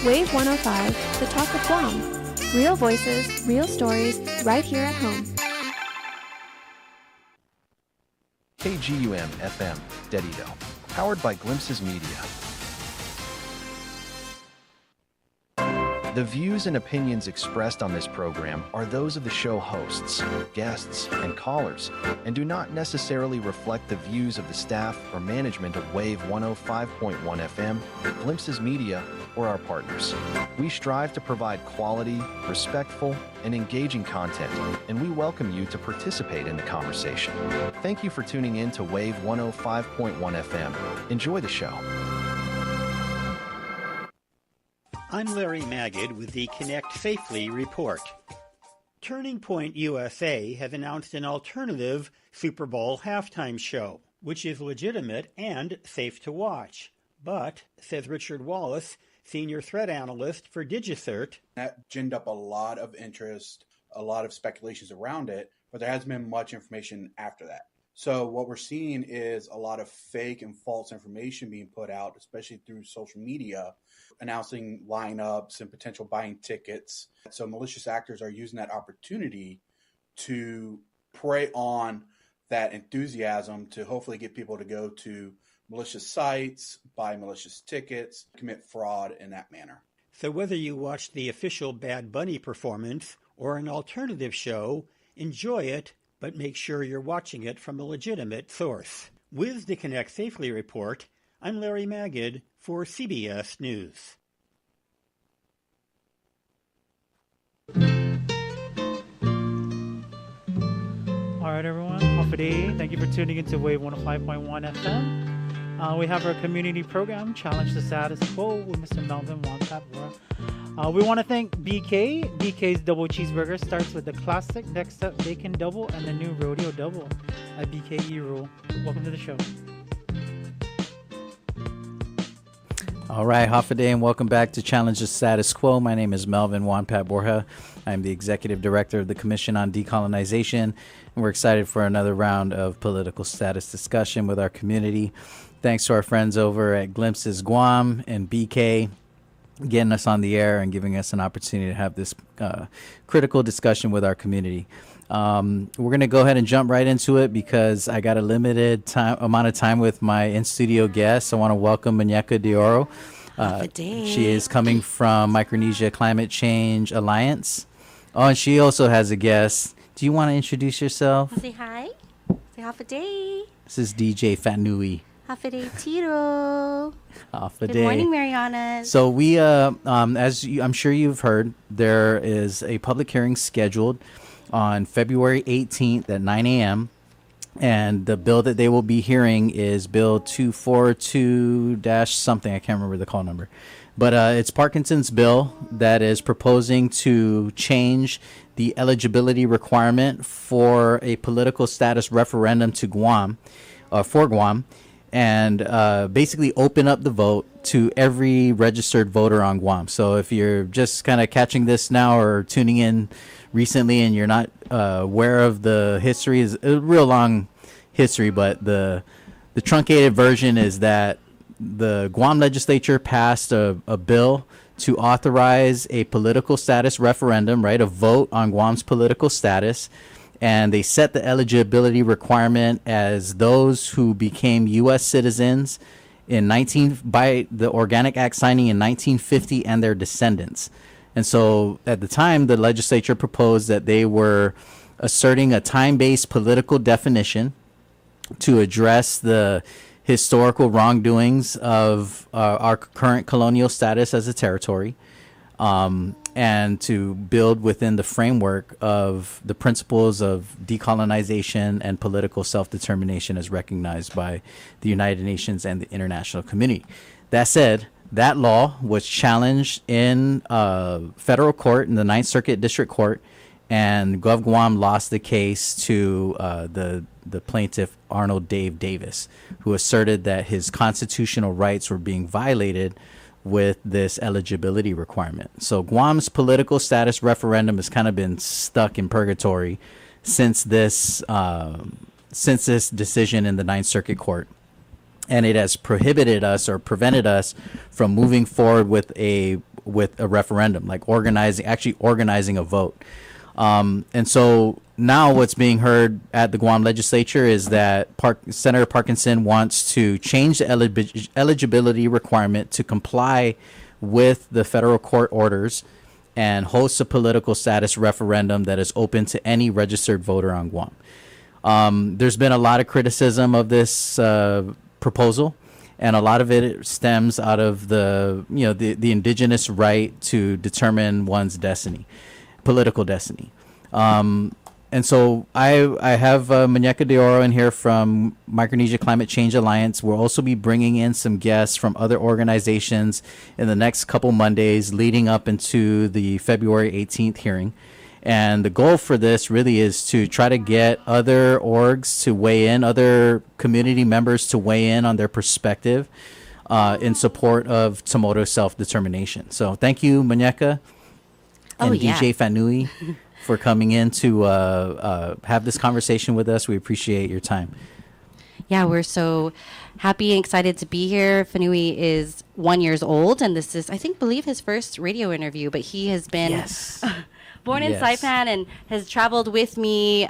Wave 105, the talk of Guam. Real voices, real stories, right here at home. KGUM FM, Dedido, powered by Glimpses Media. The views and opinions expressed on this program are those of the show hosts, guests, and callers, and do not necessarily reflect the views of the staff or management of Wave 105.1 FM, Glimpses Media, or our partners. We strive to provide quality, respectful, and engaging content, and we welcome you to participate in the conversation. Thank you for tuning in to Wave 105.1 FM. Enjoy the show. I'm Larry Magid with the Connect Safely report. Turning Point USA has announced an alternative Super Bowl halftime show, which is legitimate and safe to watch. But, says Richard Wallace, senior threat analyst for DigiCert, that ginned up a lot of interest, a lot of speculations around it, but there hasn't been much information after that. So what we're seeing is a lot of fake and false information being put out, especially through social media, announcing lineups and potential buying tickets. So malicious actors are using that opportunity to prey on that enthusiasm to hopefully get people to go to malicious sites, buy malicious tickets, commit fraud in that manner. So whether you watch the official Bad Bunny performance or an alternative show, enjoy it, but make sure you're watching it from a legitimate source. With the Connect Safely report, I'm Larry Magid for CBS News. All right, everyone. Half a day. Thank you for tuning into Wave 105.1 FM. We have our community program, Challenge the Status Quo, with Mr. Melvin Wantap. We want to thank BK. BK's Double Cheeseburger starts with the classic Next Step Bacon Double and the new Rodeo Double at BKE Rule. Welcome to the show. All right, half a day, and welcome back to Challenge the Status Quo. My name is Melvin Wantap Borja. I'm the Executive Director of the Commission on Decolonization, and we're excited for another round of political status discussion with our community. Thanks to our friends over at Glimpses Guam and BK getting us on the air and giving us an opportunity to have this critical discussion with our community. We're going to go ahead and jump right into it because I got a limited amount of time with my in-studio guests. I want to welcome Muñeca de Oro. She is coming from Micronesia Climate Change Alliance. Oh, and she also has a guest. Do you want to introduce yourself? Say hi. Say half a day. This is DJ Fatnui. Half a day, Tito. Half a Good day. morning, Mariana. So we, I'm sure you've heard, there is a public hearing scheduled on February 18th at 9 a.m. And the bill that they will be hearing is Bill 242-something. I can't remember the call number. But it's Parkinson's bill that is proposing to change the eligibility requirement for a political status referendum to Guam, for Guam, and basically open up the vote to every registered voter on Guam. So if you're just kind of catching this now or tuning in recently and you're not aware of the history, is a real long history, but the truncated version is that the Guam legislature passed a bill to authorize a political status referendum, right, a vote on Guam's political status. And they set the eligibility requirement as those who became U.S. citizens by the Organic Act signing in 1950 and their descendants. And so at the time, the legislature proposed that they were asserting a time-based political definition to address the historical wrongdoings of our current colonial status as a territory, and to build within the framework of the principles of decolonization and political self-determination as recognized by the United Nations and the international community. That said, that law was challenged in federal court in the Ninth Circuit District Court, and Gov Guam lost the case to the plaintiff Arnold Dave Davis, who asserted that his constitutional rights were being violated with this eligibility requirement. So Guam's political status referendum has kind of been stuck in purgatory since this decision in the Ninth Circuit Court. And it has prohibited us or prevented us from moving forward with a with a referendum, like actually organizing a vote. And so now what's being heard at the Guam legislature is that Senator Parkinson wants to change the eligibility requirement to comply with the federal court orders and host a political status referendum that is open to any registered voter on Guam. There's been a lot of criticism of this proposal, and a lot of it stems out of the indigenous right to determine one's destiny, political destiny. And so I have Muñeca de Oro in here from Micronesia Climate Change Alliance. We'll also be bringing in some guests from other organizations in the next couple Mondays leading up into the February 18th hearing. And the goal for this really is to try to get other orgs to weigh in, other community members to weigh in on their perspective in support of Tomoto self-determination. So thank you, Muñeca and DJ Fanui, for coming in to have this conversation with us. We appreciate your time. Yeah, we're so happy and excited to be here. Fanui is 1 year old, and this is, believe his first radio interview, but he has been born in Saipan and has traveled with me,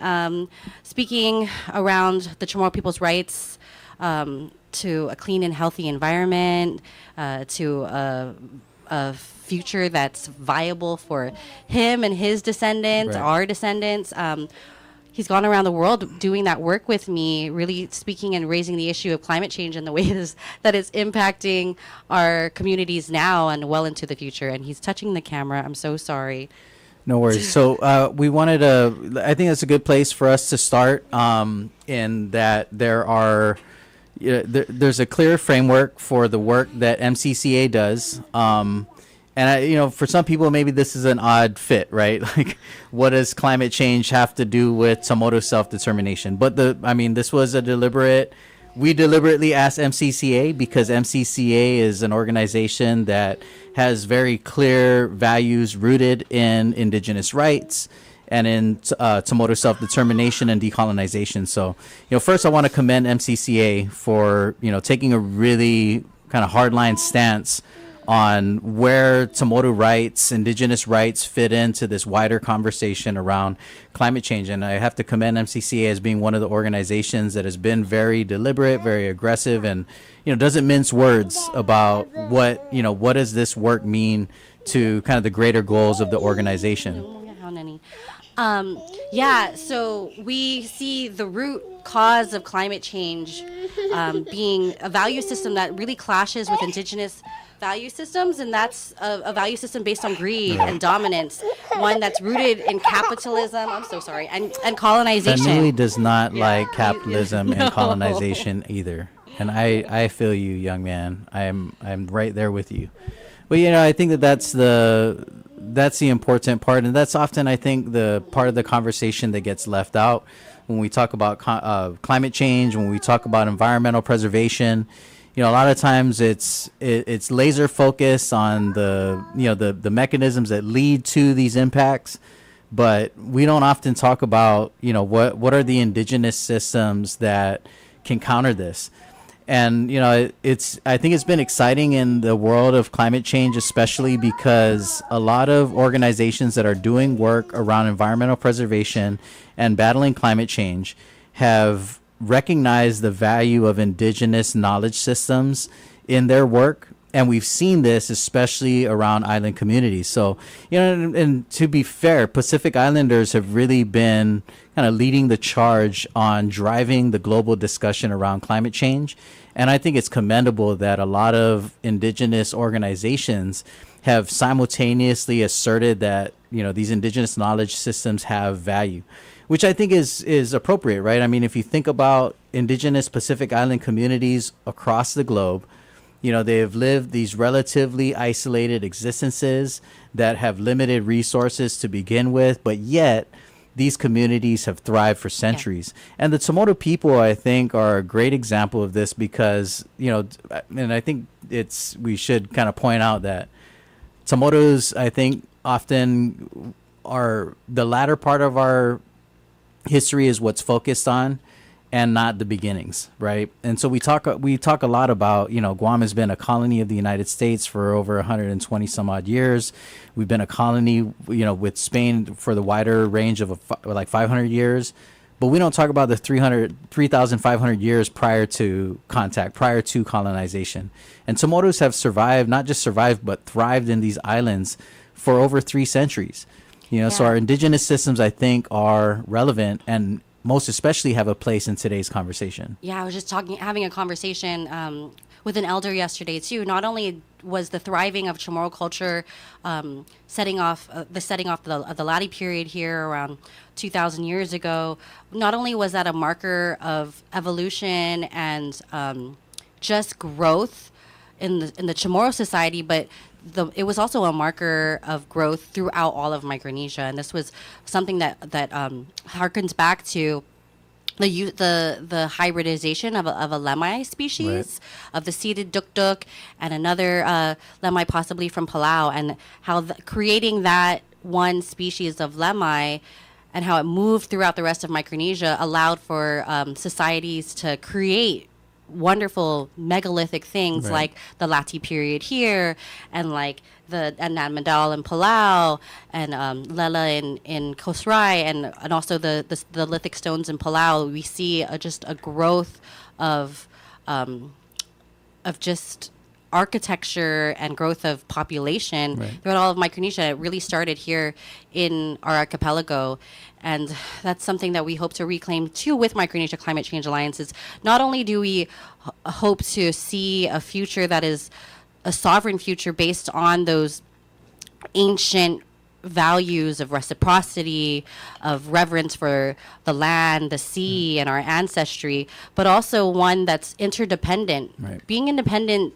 speaking around the Chamorro people's rights to a clean and healthy environment, to a future that's viable for him and his descendants, our descendants. He's gone around the world doing that work with me, really speaking and raising the issue of climate change and the ways that it's impacting our communities now and well into the future. And he's touching the camera. I'm so sorry. No worries. So we wanted to, I think that's a good place for us to start, in that there are, there's a clear framework for the work that MCCA does. And for some people, maybe this is an odd fit, right? Like, what does climate change have to do with Tomoto self-determination? But this was we deliberately asked MCCA because MCCA is an organization that has very clear values rooted in indigenous rights and in Tomoto self-determination and decolonization. So, first I want to commend MCCA for, taking a really kind of hardline stance on where Tomoto rights, indigenous rights fit into this wider conversation around climate change. And I have to commend MCCA as being one of the organizations that has been very deliberate, very aggressive, and, doesn't mince words about what does this work mean to kind of the greater goals of the organization. So we see the root cause of climate change being a value system that really clashes with indigenous value systems, and that's a value system based on greed and dominance, one that's rooted in capitalism, and colonization. Family does not like capitalism and colonization either. And I feel you, young man. I'm right there with you. But I think that's the important part, and that's often, I think, the part of the conversation that gets left out when we talk about climate change, when we talk about environmental preservation. A lot of times it's laser focus on the mechanisms that lead to these impacts, but we don't often talk about what are the indigenous systems that can counter this. And I think it's been exciting in the world of climate change, especially because a lot of organizations that are doing work around environmental preservation and battling climate change have recognized the value of indigenous knowledge systems in their work. And we've seen this especially around island communities. So, and to be fair, Pacific Islanders have really been kind of leading the charge on driving the global discussion around climate change. And I think it's commendable that a lot of indigenous organizations have simultaneously asserted that, these indigenous knowledge systems have value, which I think is appropriate, right? I mean, if you think about indigenous Pacific Island communities across the globe, they have lived these relatively isolated existences that have limited resources to begin with, but yet these communities have thrived for centuries. Yeah. And the Tomoto people, I think, are a great example of this because, and I think we should kind of point out that Tomotos, I think, often are the latter part of our history is what's focused on. and not the beginnings, right? And so we talk a lot about, Guam has been a colony of the United States for over 120 some odd years. We've been a colony, with Spain for the wider range of like 500 years. But we don't talk about the 3,500 years prior to contact, prior to colonization. And Tsumoros have survived, not just survived, but thrived in these islands for over 3 centuries. So our indigenous systems, I think, are relevant and most especially have a place in today's conversation. Yeah, I was just having a conversation with an elder yesterday too. Not only was the thriving of Chamorro culture setting off the Lati period here around 2,000 years ago, not only was that a marker of evolution and just growth in the Chamorro society, but it was also a marker of growth throughout all of Micronesia, and this was something that harkens back to the hybridization of a lemai species, of the seeded duk and another lemai possibly from Palau, and how creating that one species of lemai and how it moved throughout the rest of Micronesia allowed for societies to create wonderful megalithic things like the Lati period here, and like the Nan Madal in Palau, and Lela in Kosrae, and also the lithic stones in Palau. We see just a growth of just architecture and growth of population throughout all of Micronesia. It really started here in our archipelago. And that's something that we hope to reclaim too with Micronesia Climate Change Alliances. Not only do we hope to see a future that is a sovereign future based on those ancient values of reciprocity, of reverence for the land, the sea, and our ancestry, but also one that's interdependent. Being independent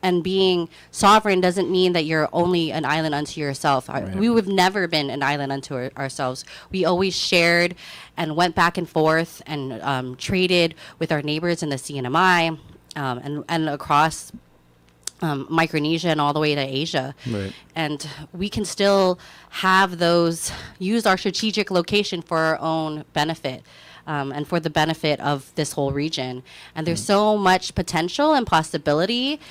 and being sovereign doesn't mean that you're only an island unto yourself. We have never been an island unto ourselves. We always shared and went back and forth and traded with our neighbors in the CNMI and across Micronesia and all the way to Asia. And we can still have use our strategic location for our own benefit. And for the benefit of this whole region. And there's so much potential and possibility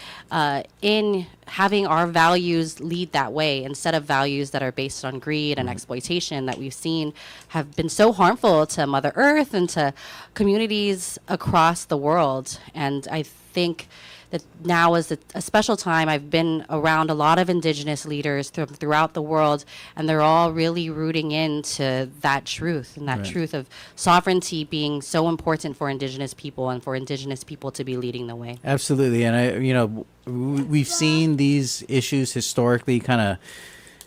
in having our values lead that way instead of values that are based on greed and exploitation that we've seen have been so harmful to Mother Earth and to communities across the world. And I think that now is a special time. I've been around a lot of indigenous leaders throughout the world, and they're all really rooting into that truth and that truth of sovereignty being so important for indigenous people and for indigenous people to be leading the way. Absolutely. And we've seen these issues historically kind of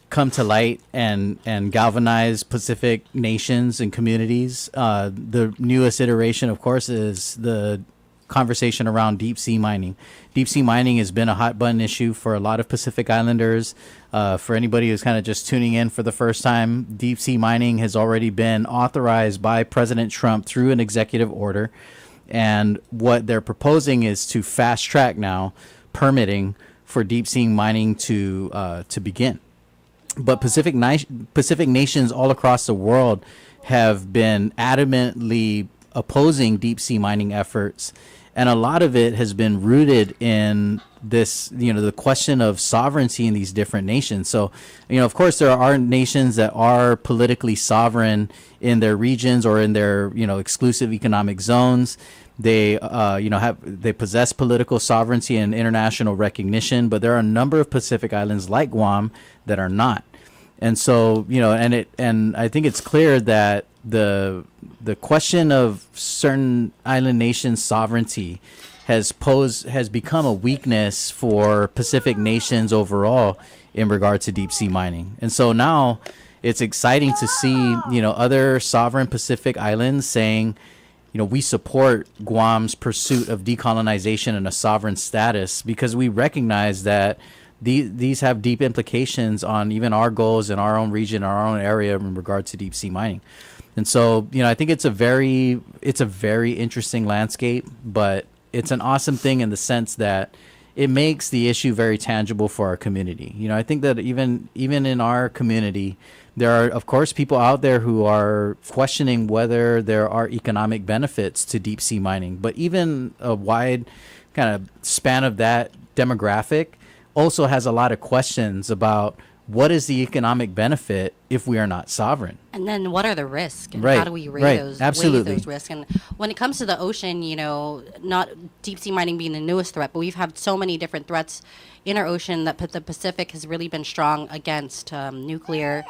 come to light and galvanize Pacific nations and communities. The newest iteration, of course, is the conversation around deep sea mining. Deep sea mining has been a hot button issue for a lot of Pacific Islanders. For anybody who's kind of just tuning in for the first time, deep sea mining has already been authorized by President Trump through an executive order. And what they're proposing is to fast track now permitting for deep sea mining to begin. But Pacific nations all across the world have been adamantly opposing deep sea mining efforts. And a lot of it has been rooted in this, the question of sovereignty in these different nations. So, of course, there are nations that are politically sovereign in their regions or in their, exclusive economic zones. They, they possess political sovereignty and international recognition. But there are a number of Pacific islands like Guam that are not. And so, and I think it's clear that the question of certain island nations' sovereignty has become a weakness for Pacific nations overall in regard to deep sea mining. And so now it's exciting to see, other sovereign Pacific islands saying, we support Guam's pursuit of decolonization and a sovereign status because we recognize that these have deep implications on even our goals in our own region, our own area in regard to deep sea mining. And so, I think it's a very interesting landscape, but it's an awesome thing in the sense that it makes the issue very tangible for our community. I think that even in our community, there are, of course, people out there who are questioning whether there are economic benefits to deep sea mining. But even a wide kind of span of that demographic also has a lot of questions about what is the economic benefit if we are not sovereign? And then what are the risks? And Right, how do we weigh right, those, absolutely. weigh those risks? And when it comes to the ocean, not deep sea mining being the newest threat, but we've had so many different threats in our ocean that the Pacific has really been strong against nuclear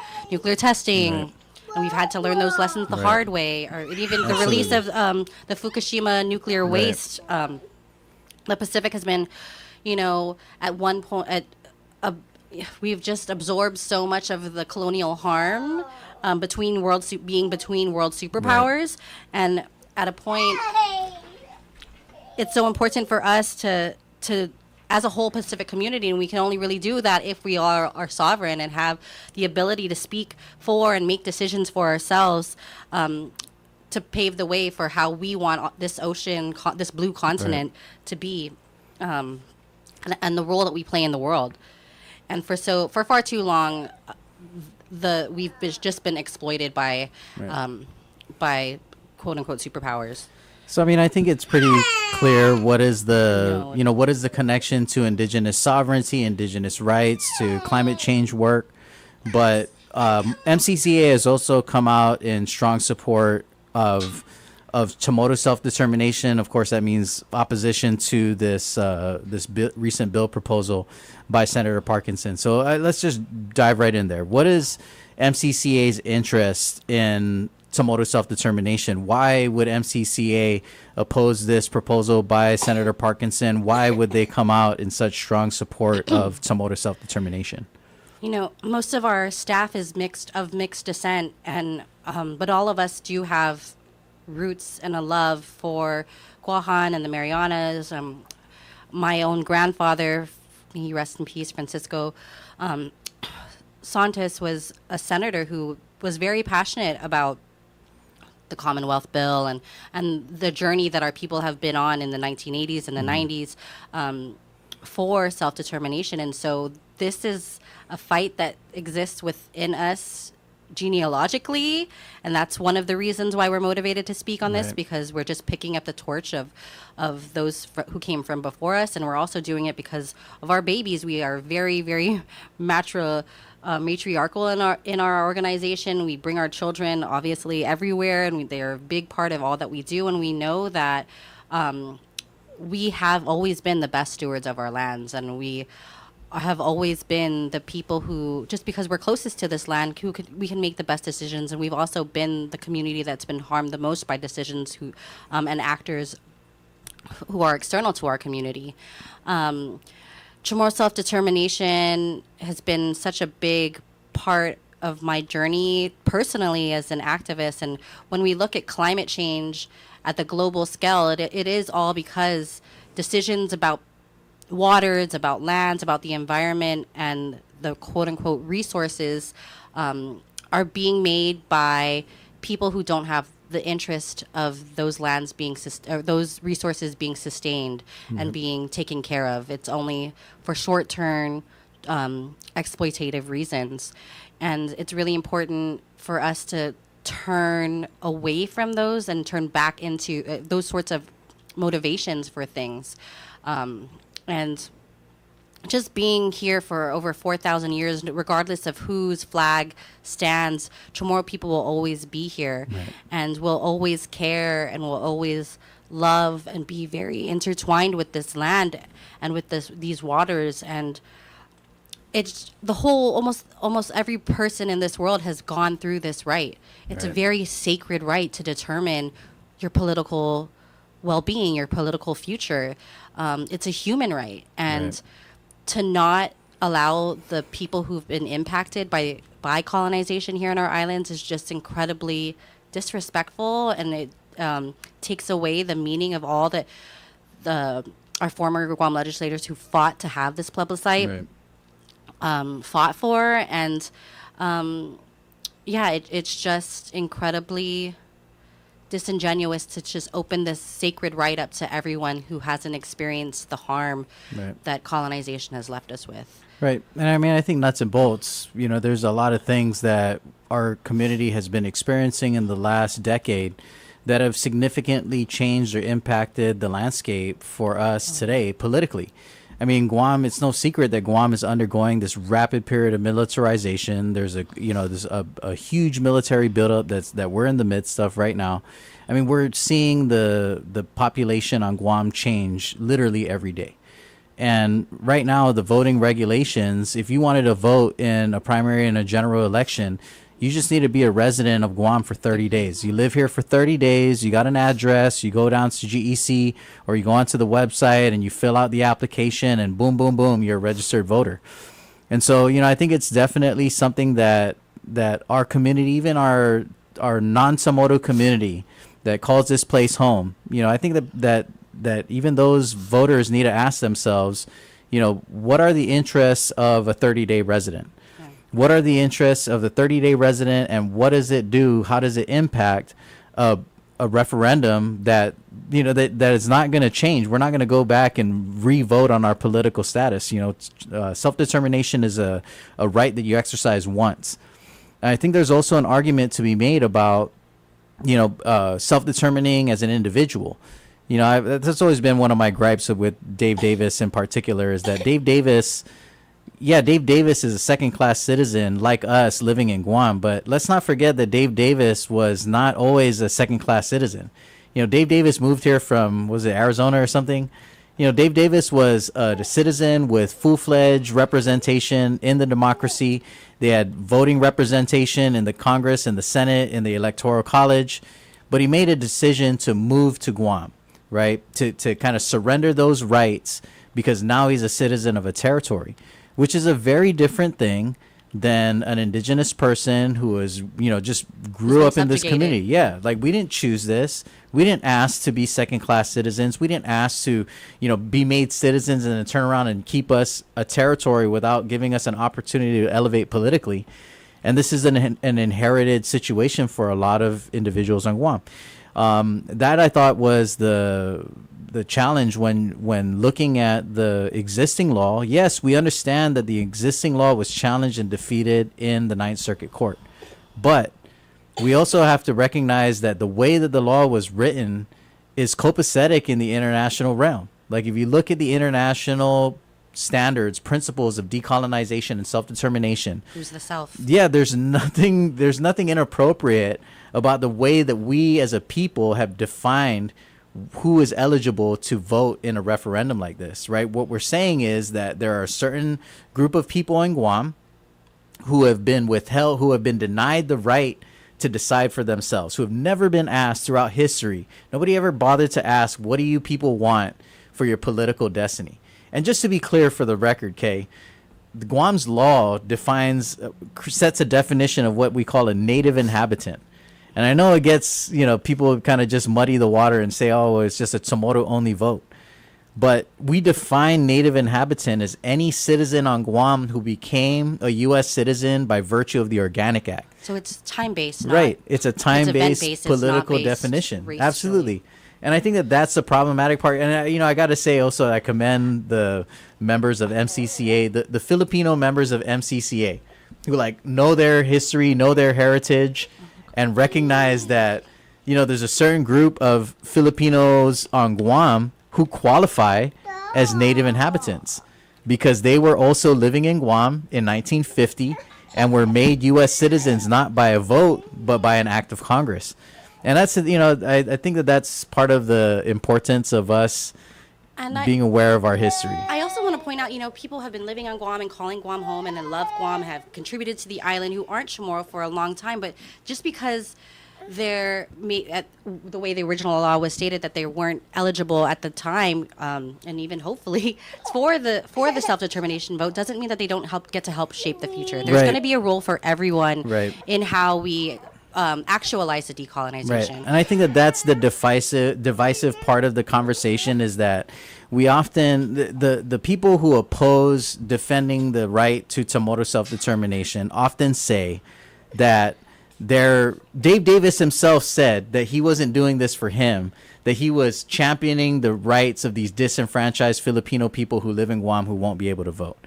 testing. Right. And we've had to learn those lessons the Right. hard way, or even the release of the Fukushima nuclear Right. waste. The Pacific has been, at one point, we've just absorbed so much of the colonial harm between world superpowers, and at a point, it's so important for us to as a whole Pacific community, and we can only really do that if we are sovereign and have the ability to speak for and make decisions for ourselves, to pave the way for how we want this ocean, this blue continent, to be, and the role that we play in the world. And for far too long, just been exploited by quote unquote superpowers. So, I think it's pretty clear what is the connection to indigenous sovereignty, indigenous rights, to climate change work. But MCCA has also come out in strong support of Chamorro self-determination. Of course, that means opposition to this recent bill proposal by Senator Parkinson. So let's just dive right in there. What is MCCA's interest in Chamorro self-determination? Why would MCCA oppose this proposal by Senator Parkinson? Why would they come out in such strong support of Chamorro self-determination? Most of our staff is mixed descent, and but all of us do have roots and a love for Guahan and the Marianas. My own grandfather, may he rest in peace, Francisco Santos, was a senator who was very passionate about the Commonwealth Bill and the journey that our people have been on in the 1980s and the 90s for self-determination. And so this is a fight that exists within us genealogically, and that's one of the reasons why we're motivated to speak on this, Right. because we're just picking up the torch of those who came from before us, and we're also doing it because of our babies. We are very, very matriarchal in our organization. We bring our children obviously everywhere, and they are a big part of all that we do. And we know that we have always been the best stewards of our lands, and we have always been the people who, just because we're closest to this land, we can make the best decisions. And we've also been the community that's been harmed the most by decisions and actors who are external to our community. Chamorro self-determination has been such a big part of my journey personally as an activist. And when we look at climate change at the global scale, it is all because decisions about waters, about lands, about the environment, and the quote-unquote resources are being made by people who don't have the interest of those lands or those resources being sustained and being taken care of. It's only for short-term exploitative reasons. And it's really important for us to turn away from those and turn back into those sorts of motivations for things. And just being here for over 4,000 years, regardless of whose flag stands, Chamorro people will always be here, and will always care and will always love and be very intertwined with this land and with these waters. And it's the whole, almost every person in this world has gone through this right. It's a very sacred right to determine your political well-being, your political future. It's a human right, and to not allow the people who've been impacted by colonization here in our islands is just incredibly disrespectful, and it takes away the meaning of all that our former Guam legislators who fought to have this plebiscite fought for. And it's just incredibly disingenuous to just open this sacred right up to everyone who hasn't experienced the harm that colonization has left us with. Right. And I mean, I think nuts and bolts, there's a lot of things that our community has been experiencing in the last decade that have significantly changed or impacted the landscape for us today politically. I mean, Guam, it's no secret that Guam is undergoing this rapid period of militarization. There's a huge military buildup that we're in the midst of right now. I mean, we're seeing the population on Guam change literally every day. And right now, the voting regulations, if you wanted to vote in a primary and a general election, you just need to be a resident of Guam for 30 days. You live here for 30 days, you got an address, you go down to GEC or you go onto the website and you fill out the application and boom, boom, boom, you're a registered voter. And so, I think it's definitely something that our community, even our non-Samoto community that calls this place home, I think that even those voters need to ask themselves, what are the interests of a 30-day resident? What are the interests of the 30-day resident, and what does it do? How does it impact a referendum that that is not going to change? We're not going to go back and re-vote on our political status. Self-determination is a right that you exercise once. And I think there's also an argument to be made about self-determining as an individual. That's always been one of my gripes with Dave Davis in particular, is that Dave Davis is a second-class citizen like us living in Guam, but let's not forget that Dave Davis was not always a second-class citizen. Dave Davis moved here from, was it Arizona or something? Dave Davis was a citizen with full-fledged representation in the democracy. They had voting representation in the Congress and the Senate, in the Electoral College, but he made a decision to move to Guam, right? To kind of surrender those rights because now he's a citizen of a territory, which is a very different thing than an indigenous person who was, just grew up in this community. Yeah, like we didn't choose this. We didn't ask to be second-class citizens. We didn't ask to, be made citizens and then turn around and keep us a territory without giving us an opportunity to elevate politically. And this is an inherited situation for a lot of individuals on Guam. That I thought was the challenge when looking at the existing law. Yes, we understand that the existing law was challenged and defeated in the Ninth Circuit Court, but we also have to recognize that the way that the law was written is copacetic in the international realm. Like if you look at the international standards, principles of decolonization and self-determination, who's the self? Yeah, there's nothing inappropriate about the way that we as a people have defined who is eligible to vote in a referendum like this, right? What we're saying is that there are a certain group of people in Guam who have been withheld, who have been denied the right to decide for themselves, who have never been asked throughout history. Nobody ever bothered to ask, what do you people want for your political destiny? And just to be clear for the record, Kay, the Guam's law sets a definition of what we call a native inhabitant. And I know it gets, people kind of just muddy the water and say, oh, it's just a Tomoto only vote. But we define native inhabitant as any citizen on Guam who became a U.S. citizen by virtue of the Organic Act. So it's time-based. Right. It's a time-based political definition. Absolutely. And I think that that's the problematic part. And, I got to say also, I commend the members of MCCA, the Filipino members of MCCA, who know their history, know their heritage, and recognize that, there's a certain group of Filipinos on Guam who qualify as native inhabitants because they were also living in Guam in 1950 and were made U.S. citizens not by a vote, but by an act of Congress. And that's, I think that that's part of the importance of us being aware of our history. I also want to point out, people have been living on Guam and calling Guam home and then love Guam, have contributed to the island, who aren't Chamorro for a long time. But just because the way the original law was stated that they weren't eligible at the time, and even hopefully for the self-determination vote, doesn't mean that they don't get to help shape the future. There's going to be a role for everyone in how we actualize the decolonization. Right. And I think that that's the divisive part of the conversation, is that we often, the people who oppose defending the right to Chamorro self-determination often say that Dave Davis himself said that he wasn't doing this for him, that he was championing the rights of these disenfranchised Filipino people who live in Guam who won't be able to vote.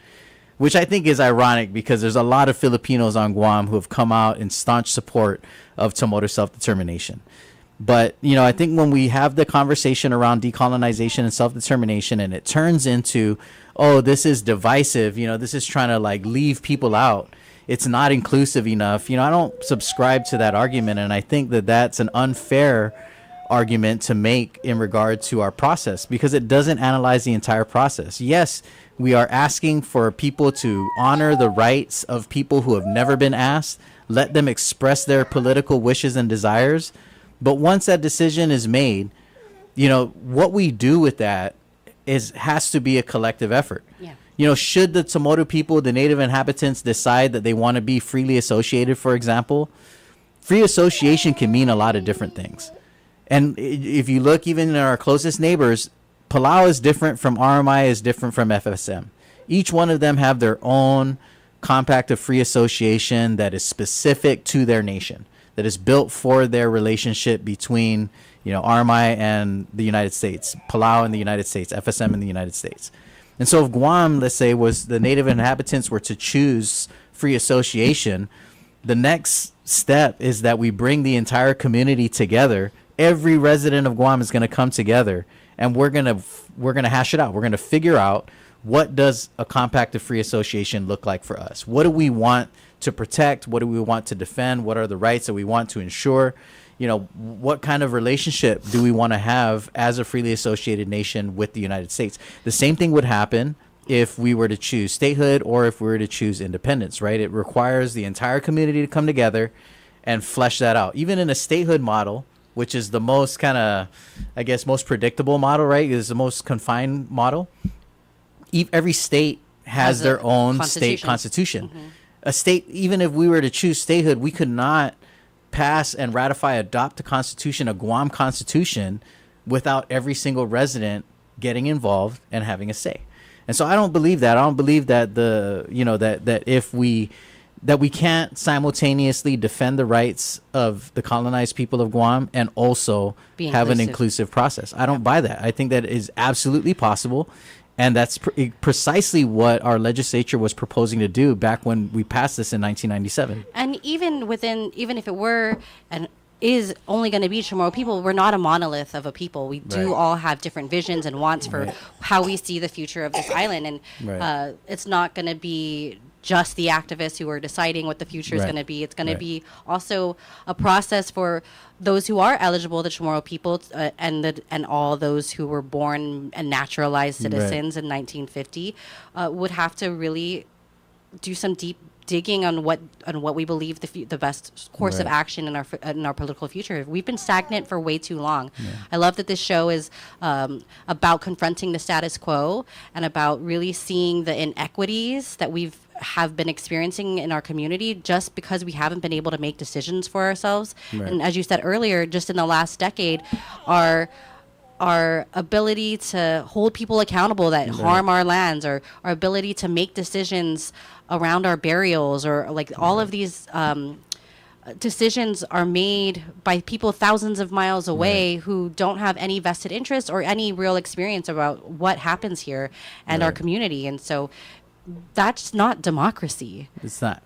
Which I think is ironic because there's a lot of Filipinos on Guam who have come out in staunch support of Chamorro self-determination. But, you know, I think when we have the conversation around decolonization and self-determination and it turns into, oh, this is divisive, you know, this is trying to like leave people out, it's not inclusive enough. You know, I don't subscribe to that argument. And I think that that's an unfair argument to make in regard to our process because it doesn't analyze the entire process. Yes, we are asking for people to honor the rights of people who have never been asked, let them express their political wishes and desires. But once that decision is made, you know, what we do with that has to be a collective effort. Yeah. You know, should the Chamorro people, the native inhabitants, decide that they want to be freely associated, for example, free association can mean a lot of different things. And if you look even in our closest neighbors, Palau is different from RMI, is different from FSM. Each one of them have their own compact of free association that is specific to their nation, that is built for their relationship between, you know, RMI and the United States, Palau and the United States, FSM and the United States. And so if Guam, let's say, was the native inhabitants were to choose free association, the next step is that we bring the entire community together. Every resident of Guam is going to come together and we're going to hash it out. We're going to figure out, what does a compact of free association look like for us? What do we want to protect? What do we want to defend? What are the rights that we want to ensure? You know, what kind of relationship do we want to have as a freely associated nation with the United States? The same thing would happen if we were to choose statehood or if we were to choose independence, right? It requires the entire community to come together and flesh that out. Even in a statehood model, which is the most kind of, I guess, most predictable model, right? Is the most confined model. Every state has their own state constitution. Mm-hmm. A state, even if we were to choose statehood, we could not pass and ratify, adopt a constitution, a Guam constitution, without every single resident getting involved and having a say. And so I don't believe that. I don't believe that that we can't simultaneously defend the rights of the colonized people of Guam and also have an inclusive process. I don't buy that. I think that is absolutely possible. And that's precisely what our legislature was proposing to do back when we passed this in 1997. And even if it were and is only going to be Chamorro people, we're not a monolith of a people. We do all have different visions and wants for how we see the future of this island. And it's not going to be just the activists who are deciding what the future is going to be. It's going to be also a process for those who are eligible, the Chamorro people, and all those who were born and naturalized citizens in 1950 would have to really do some deep digging on what we believe the best course of action in our political future. We've been stagnant for way too long. I love that this show is about confronting the status quo and about really seeing the inequities that have been experiencing in our community just because we haven't been able to make decisions for ourselves. And as you said earlier, just in the last decade, our ability to hold people accountable that harm our lands, or our ability to make decisions around our burials, or like all of these decisions are made by people thousands of miles away who don't have any vested interest or any real experience about what happens here and our community. And so that's not democracy. It's not.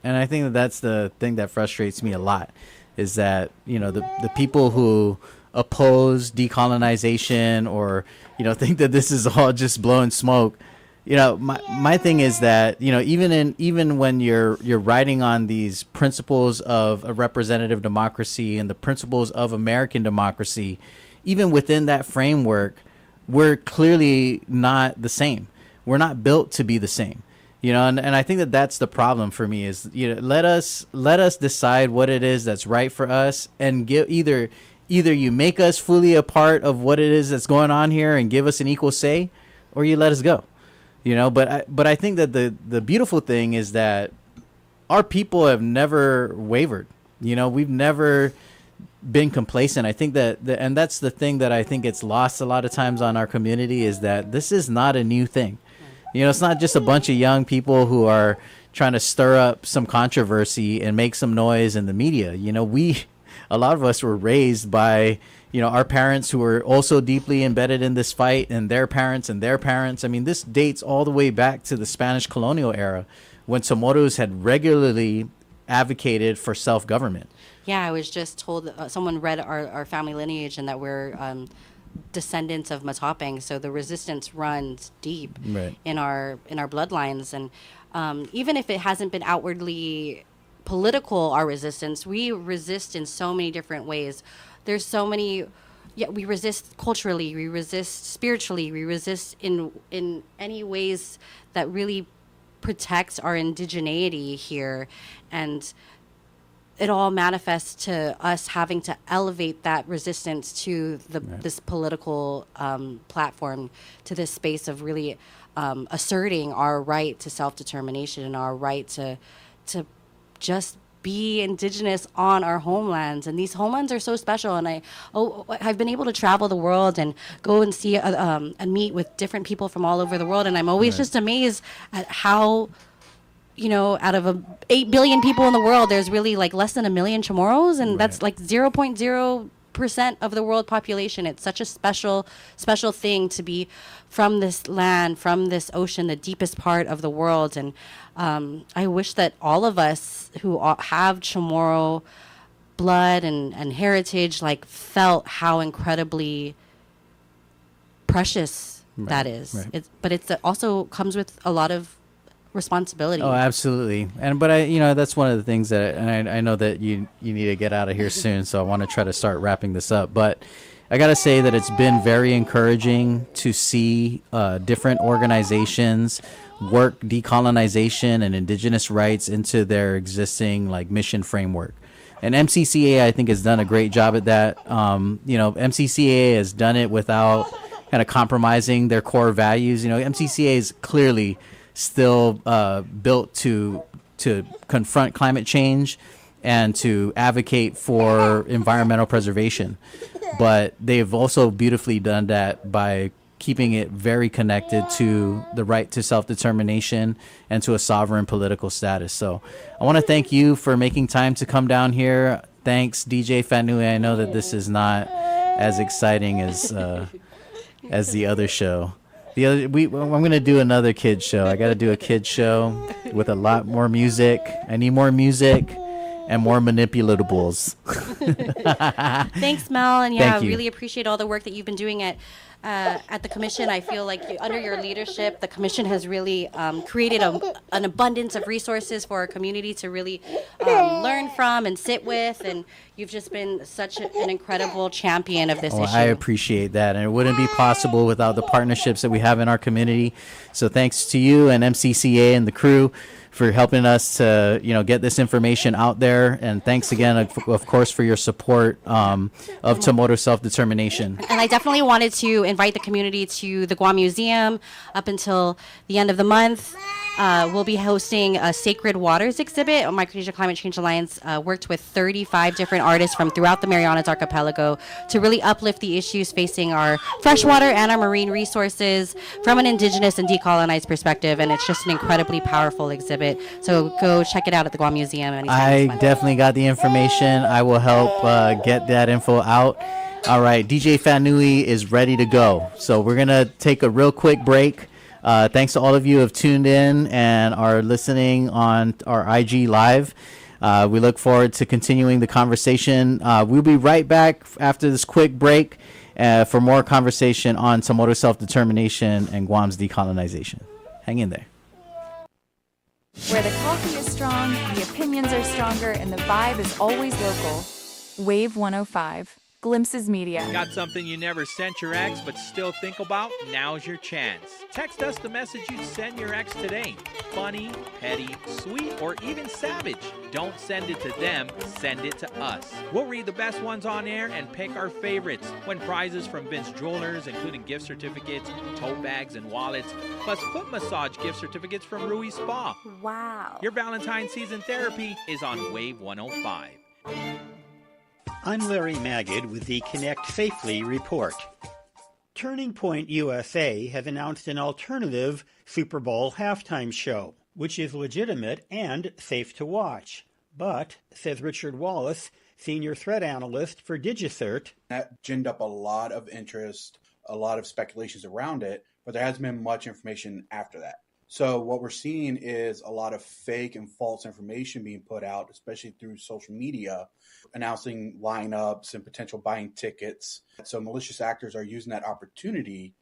And I think that's the thing that frustrates me a lot, is that, you know, the people who oppose decolonization or, you know, think that this is all just blowing smoke. You know, my thing is that, you know, even when you're writing on these principles of a representative democracy and the principles of American democracy, even within that framework, we're clearly not the same. We're not built to be the same, you know, and I think that that's the problem for me is, you know, let us decide what it is that's right for us, and give either you make us fully a part of what it is that's going on here and give us an equal say, or you let us go, you know. But I think that the beautiful thing is that our people have never wavered. You know, we've never been complacent. I think that and that's the thing that I think gets lost a lot of times on our community, is that this is not a new thing. You know, it's not just a bunch of young people who are trying to stir up some controversy and make some noise in the media. A lot of us were raised by, our parents who were also deeply embedded in this fight, and their parents and their parents. I mean, this dates all the way back to the Spanish colonial era, when Chamorros had regularly advocated for self-government. Yeah, I was just told, someone read our family lineage, and that we're descendants of Matapang, so the resistance runs deep in our bloodlines. And even if it hasn't been outwardly political, our resistance, we resist in so many different ways. There's so many. We resist culturally, we resist spiritually, we resist in any ways that really protects our indigeneity here. And it all manifests to us having to elevate that resistance to this political platform, to this space of really asserting our right to self-determination and our right to just be indigenous on our homelands. And these homelands are so special. And I've been able to travel the world and go and see and meet with different people from all over the world. And I'm always just amazed at how, out of 8 billion people in the world, there's really like less than 1 million Chamorros. And that's like 0.0% of the world population. It's such a special thing to be from this land, from this ocean, the deepest part of the world. And I wish that all of us who have Chamorro blood and heritage felt how incredibly precious that is. But it also comes with a lot of responsibility. Oh, absolutely. But that's one of the things that, and I know that you need to get out of here soon, so I want to try to start wrapping this up. But I got to say that it's been very encouraging to see different organizations work decolonization and indigenous rights into their existing mission framework. And MCCA, I think, has done a great job at that. MCCA has done it without kind of compromising their core values. MCCA is clearly still built to confront climate change and to advocate for environmental preservation. But they've also beautifully done that by keeping it very connected to the right to self-determination and to a sovereign political status. So I want to thank you for making time to come down here. Thanks, DJ Fat Nui. I know that this is not as exciting as the other show. I'm going to do another kid show. I got to do a kid show with a lot more music. I need more music and more manipulatables. Thanks, Mel. And I you. really appreciate all the work that you've been doing at the commission. I feel like under your leadership, the commission has really created an abundance of resources for our community to really learn from and sit with. And you've just been such an incredible champion of this issue. I appreciate that. And it wouldn't be possible without the partnerships that we have in our community. So thanks to you and MCCA and the crew for helping us to, get this information out there. And thanks again, of course, for your support of Chamorro self-determination. And I definitely wanted to invite the community to the Guam Museum up until the end of the month. We'll be hosting a Sacred Waters exhibit. Micronesia Climate Change Alliance worked with 35 different artists from throughout the Marianas Archipelago to really uplift the issues facing our freshwater and our marine resources from an indigenous and decolonized perspective. And it's just an incredibly powerful exhibit. So go check it out at the Guam Museum anytime this month. Definitely got the information. I will help get that info out. All right, DJ Fat Nui is ready to go. So we're going to take a real quick break. Thanks to all of you who have tuned in and are listening on our IG Live. We look forward to continuing the conversation. We'll be right back after this quick break for more conversation on Chamorro self-determination and Guam's decolonization. Hang in there. Where the coffee is strong, the opinions are stronger, and the vibe is always local. Wave 105. Glimpses Media. Got something you never sent your ex but still think about? Now's your chance. Text us the message you'd send your ex today. Funny, petty, sweet, or even savage. Don't send it to them, send it to us. We'll read the best ones on air and pick our favorites. Win prizes from Vince Jewelers, including gift certificates, tote bags, and wallets, plus foot massage gift certificates from Rui Spa. Wow. Your Valentine's season therapy is on Wave 105. I'm Larry Magid with the Connect Safely report. Turning Point USA have announced an alternative Super Bowl halftime show, which is legitimate and safe to watch. But, says Richard Wallace, senior threat analyst for DigiCert, that ginned up a lot of interest, a lot of speculations around it, but there hasn't been much information after that. So what we're seeing is a lot of fake and false information being put out, especially through social media, announcing lineups and potential buying tickets. So malicious actors are using that opportunity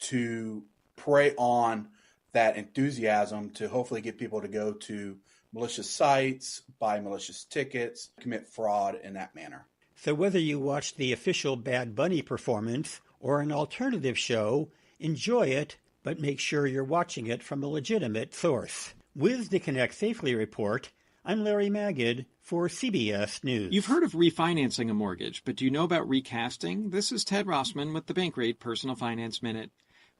to prey on that enthusiasm to hopefully get people to go to malicious sites, buy malicious tickets, commit fraud in that manner. So whether you watch the official Bad Bunny performance or an alternative show, enjoy it, but make sure you're watching it from a legitimate source. With the Connect Safely report, I'm Larry Magid for CBS News. You've heard of refinancing a mortgage, but do you know about recasting? This is Ted Rossman with the Bankrate Personal Finance Minute.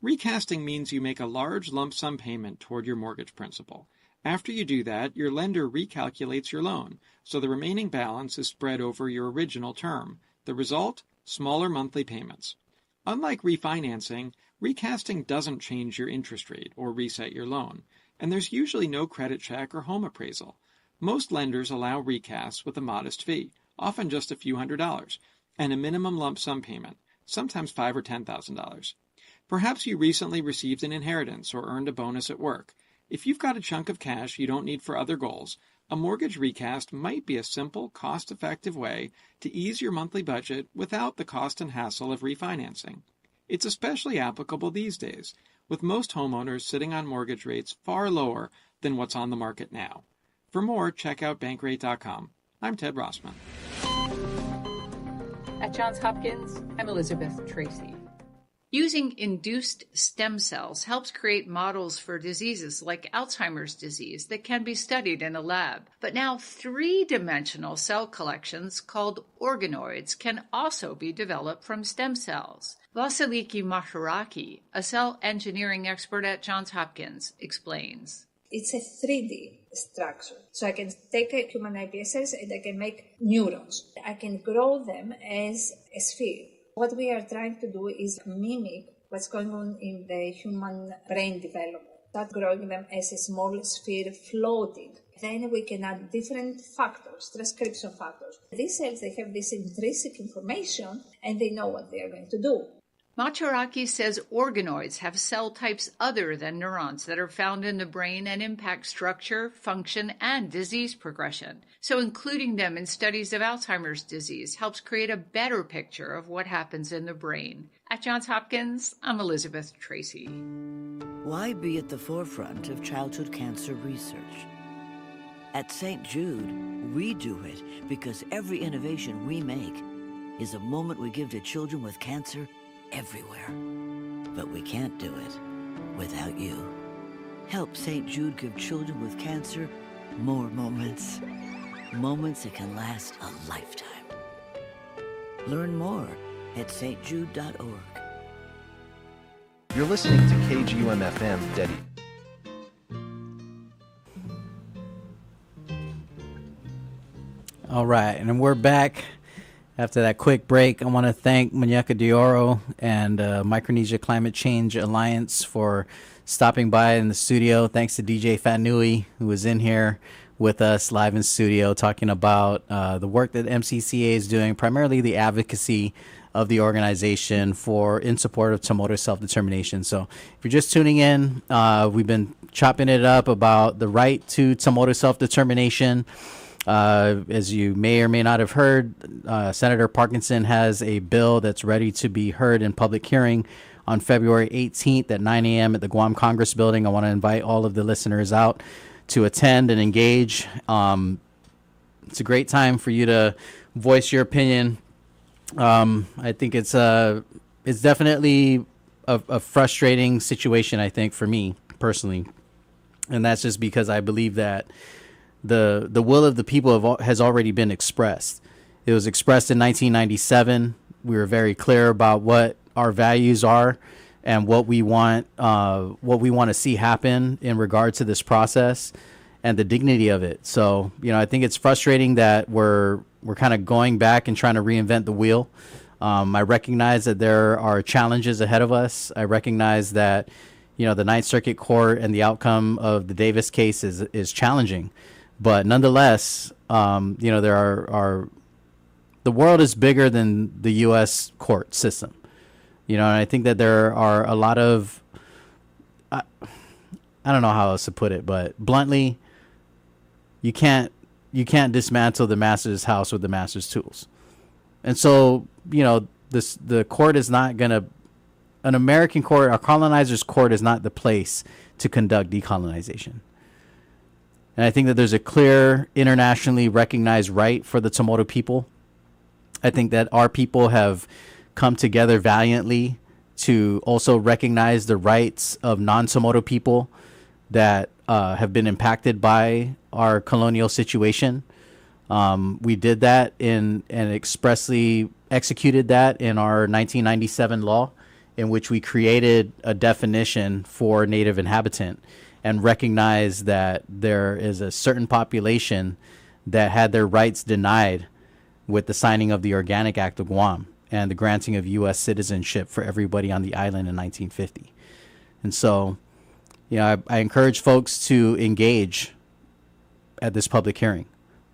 Recasting means you make a large lump sum payment toward your mortgage principal. After you do that, your lender recalculates your loan, so the remaining balance is spread over your original term. The result? Smaller monthly payments. Unlike refinancing, recasting doesn't change your interest rate or reset your loan, and there's usually no credit check or home appraisal. Most lenders allow recasts with a modest fee, often just a few $100s, and a minimum lump sum payment, sometimes $5,000 or $10,000. Perhaps you recently received an inheritance or earned a bonus at work. If you've got a chunk of cash you don't need for other goals, a mortgage recast might be a simple, cost-effective way to ease your monthly budget without the cost and hassle of refinancing. It's especially applicable these days, with most homeowners sitting on mortgage rates far lower than what's on the market now. For more, check out Bankrate.com. I'm Ted Rossman. At Johns Hopkins, I'm Elizabeth Tracy. Using induced stem cells helps create models for diseases like Alzheimer's disease that can be studied in a lab. But now three-dimensional cell collections called organoids can also be developed from stem cells. Vasiliki Maharaki, a cell engineering expert at Johns Hopkins, explains. It's a 3D structure. So I can take human iPS cells and I can make neurons. I can grow them as a sphere. What we are trying to do is mimic what's going on in the human brain development. Start growing them as a small sphere floating. Then we can add different factors, transcription factors. These cells, they have this intrinsic information and they know what they are going to do. Mataraki says organoids have cell types other than neurons that are found in the brain and impact structure, function, and disease progression. So including them in studies of Alzheimer's disease helps create a better picture of what happens in the brain. At Johns Hopkins, I'm Elizabeth Tracy. Why be at the forefront of childhood cancer research? At St. Jude, we do it because every innovation we make is a moment we give to children with cancer everywhere. But we can't do it without you. Help St. Jude give children with cancer more moments. Moments that can last a lifetime. Learn more at stjude.org. You're listening to KGUM-FM, Dedi. All right, and we're back. After that quick break, I want to thank Muñeca de Oro and Micronesia Climate Change Alliance for stopping by in the studio. Thanks to DJ Fatnui, who was in here with us live in studio talking about the work that MCCA is doing, primarily the advocacy of the organization in support of Tomoto self-determination. So if you're just tuning in, we've been chopping it up about the right to Tomoto self-determination. As you may or may not have heard, Senator Parkinson has a bill that's ready to be heard in public hearing on February 18th at 9 a.m. at the Guam Congress Building. I want to invite all of the listeners out to attend and engage. It's a great time for you to voice your opinion. I think it's definitely a frustrating situation, I think, for me personally. And that's just because I believe that the will of the people has already been expressed. It was expressed in 1997. We were very clear about what our values are and what we want to see happen in regard to this process and the dignity of it. So, I think it's frustrating that we're kind of going back and trying to reinvent the wheel. I recognize that there are challenges ahead of us. I recognize that, the Ninth Circuit Court and the outcome of the Davis case is challenging. But nonetheless, there are the world is bigger than the U.S. court system. And I think that there are a lot of, I don't know how else to put it, but bluntly, you can't dismantle the master's house with the master's tools. And so, the court is not going to, an American court, our colonizer's court is not the place to conduct decolonization. And I think that there's a clear internationally recognized right for the Tomoto people. I think that our people have come together valiantly to also recognize the rights of non-Tomoto people that have been impacted by our colonial situation. We did that and expressly executed that in our 1997 law, in which we created a definition for native inhabitant and recognized that there is a certain population that had their rights denied with the signing of the Organic Act of Guam and the granting of U.S. citizenship for everybody on the island in 1950. And so, I encourage folks to engage at this public hearing.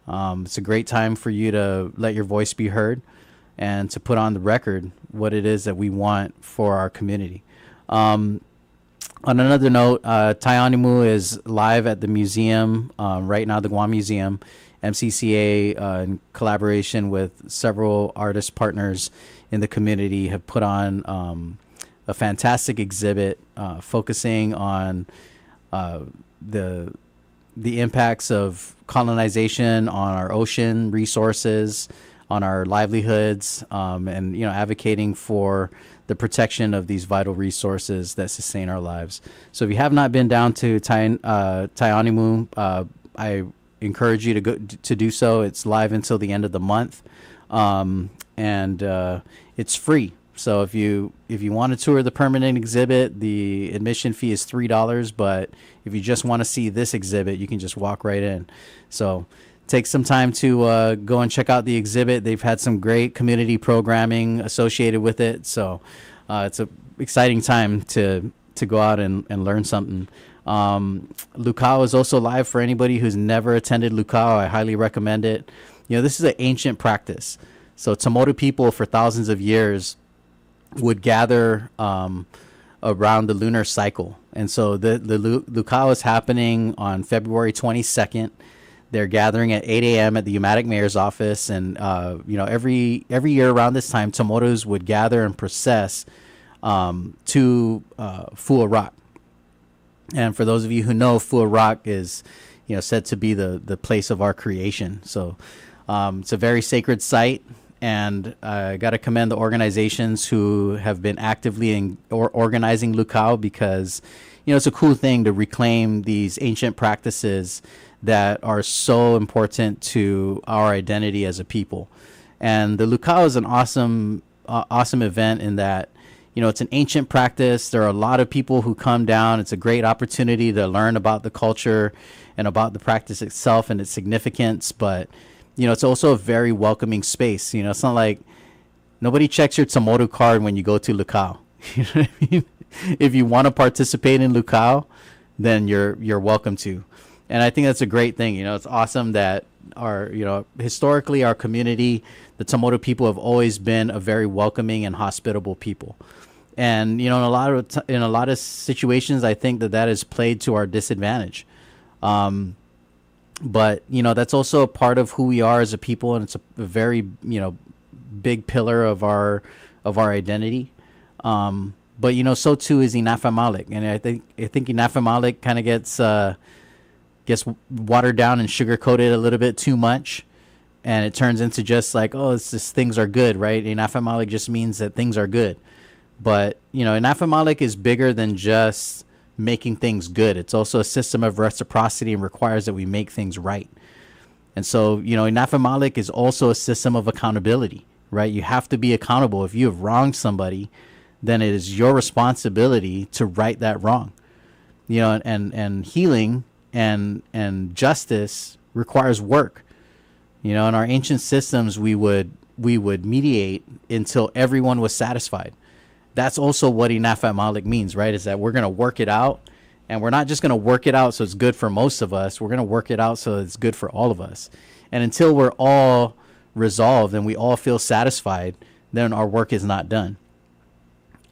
It's a great time for you to let your voice be heard and to put on the record what it is that we want for our community. On another note, Taianimu is live at the museum right now, the Guam Museum. MCCA, in collaboration with several artist partners in the community, have put on a fantastic exhibit focusing on the impacts of colonization on our ocean resources, on our livelihoods, and advocating for the protection of these vital resources that sustain our lives. So if you have not been down to Taianimu, I encourage you to go to do so. It's live until the end of the month, and it's free. So if you want to tour the permanent exhibit, the admission fee is $3. But if you just want to see this exhibit, you can just walk right in. So take some time to go and check out the exhibit. They've had some great community programming associated with it. So it's an exciting time to go out and learn something. Lukao is also live for anybody who's never attended Lukao. I highly recommend it. This is an ancient practice. So Tomoto people for thousands of years would gather around the lunar cycle. And so the Lukao is happening on February 22nd. They're gathering at 8 a.m. at the Umatic Mayor's office. And, every year around this time, Tomotos would gather and process to Fua Rock. And for those of you who know, Fua Rock is, said to be the place of our creation. So it's a very sacred site. And I got to commend the organizations who have been actively organizing Lukao, because, it's a cool thing to reclaim these ancient practices that are so important to our identity as a people. And the Lukao is an awesome event in that, it's an ancient practice. There are a lot of people who come down. It's a great opportunity to learn about the culture and about the practice itself and its significance. But, it's also a very welcoming space. It's not like nobody checks your Tomoto card when you go to Lukao. You know what I mean? If you want to participate in Lukao, then you're welcome to. And I think that's a great thing. It's awesome that historically our community, the Tomoto people, have always been a very welcoming and hospitable people. And, in a lot of situations, I think that is played to our disadvantage. But, that's also a part of who we are as a people. And it's a very, big pillar of our identity. But, so too is Inafa Malik. And I think Inafa Malik kind of gets watered down and sugar coated a little bit too much, and it turns into just like, oh, it's just things are good, right? Inafa Malik just means that things are good. But Inafa Malik is bigger than just making things good. It's also a system of reciprocity and requires that we make things right. And so Inafa Malik is also a system of accountability, right? You have to be accountable. If you have wronged somebody, then it is your responsibility to right that wrong. And healing and justice requires work. In our ancient systems, we would mediate until everyone was satisfied. that's also what Inafat Malik means, right? Is that we're going to work it out, and we're not just going to work it out so it's good for most of us. We're going to work it out so it's good for all of us. And until we're all resolved and we all feel satisfied, then our work is not done.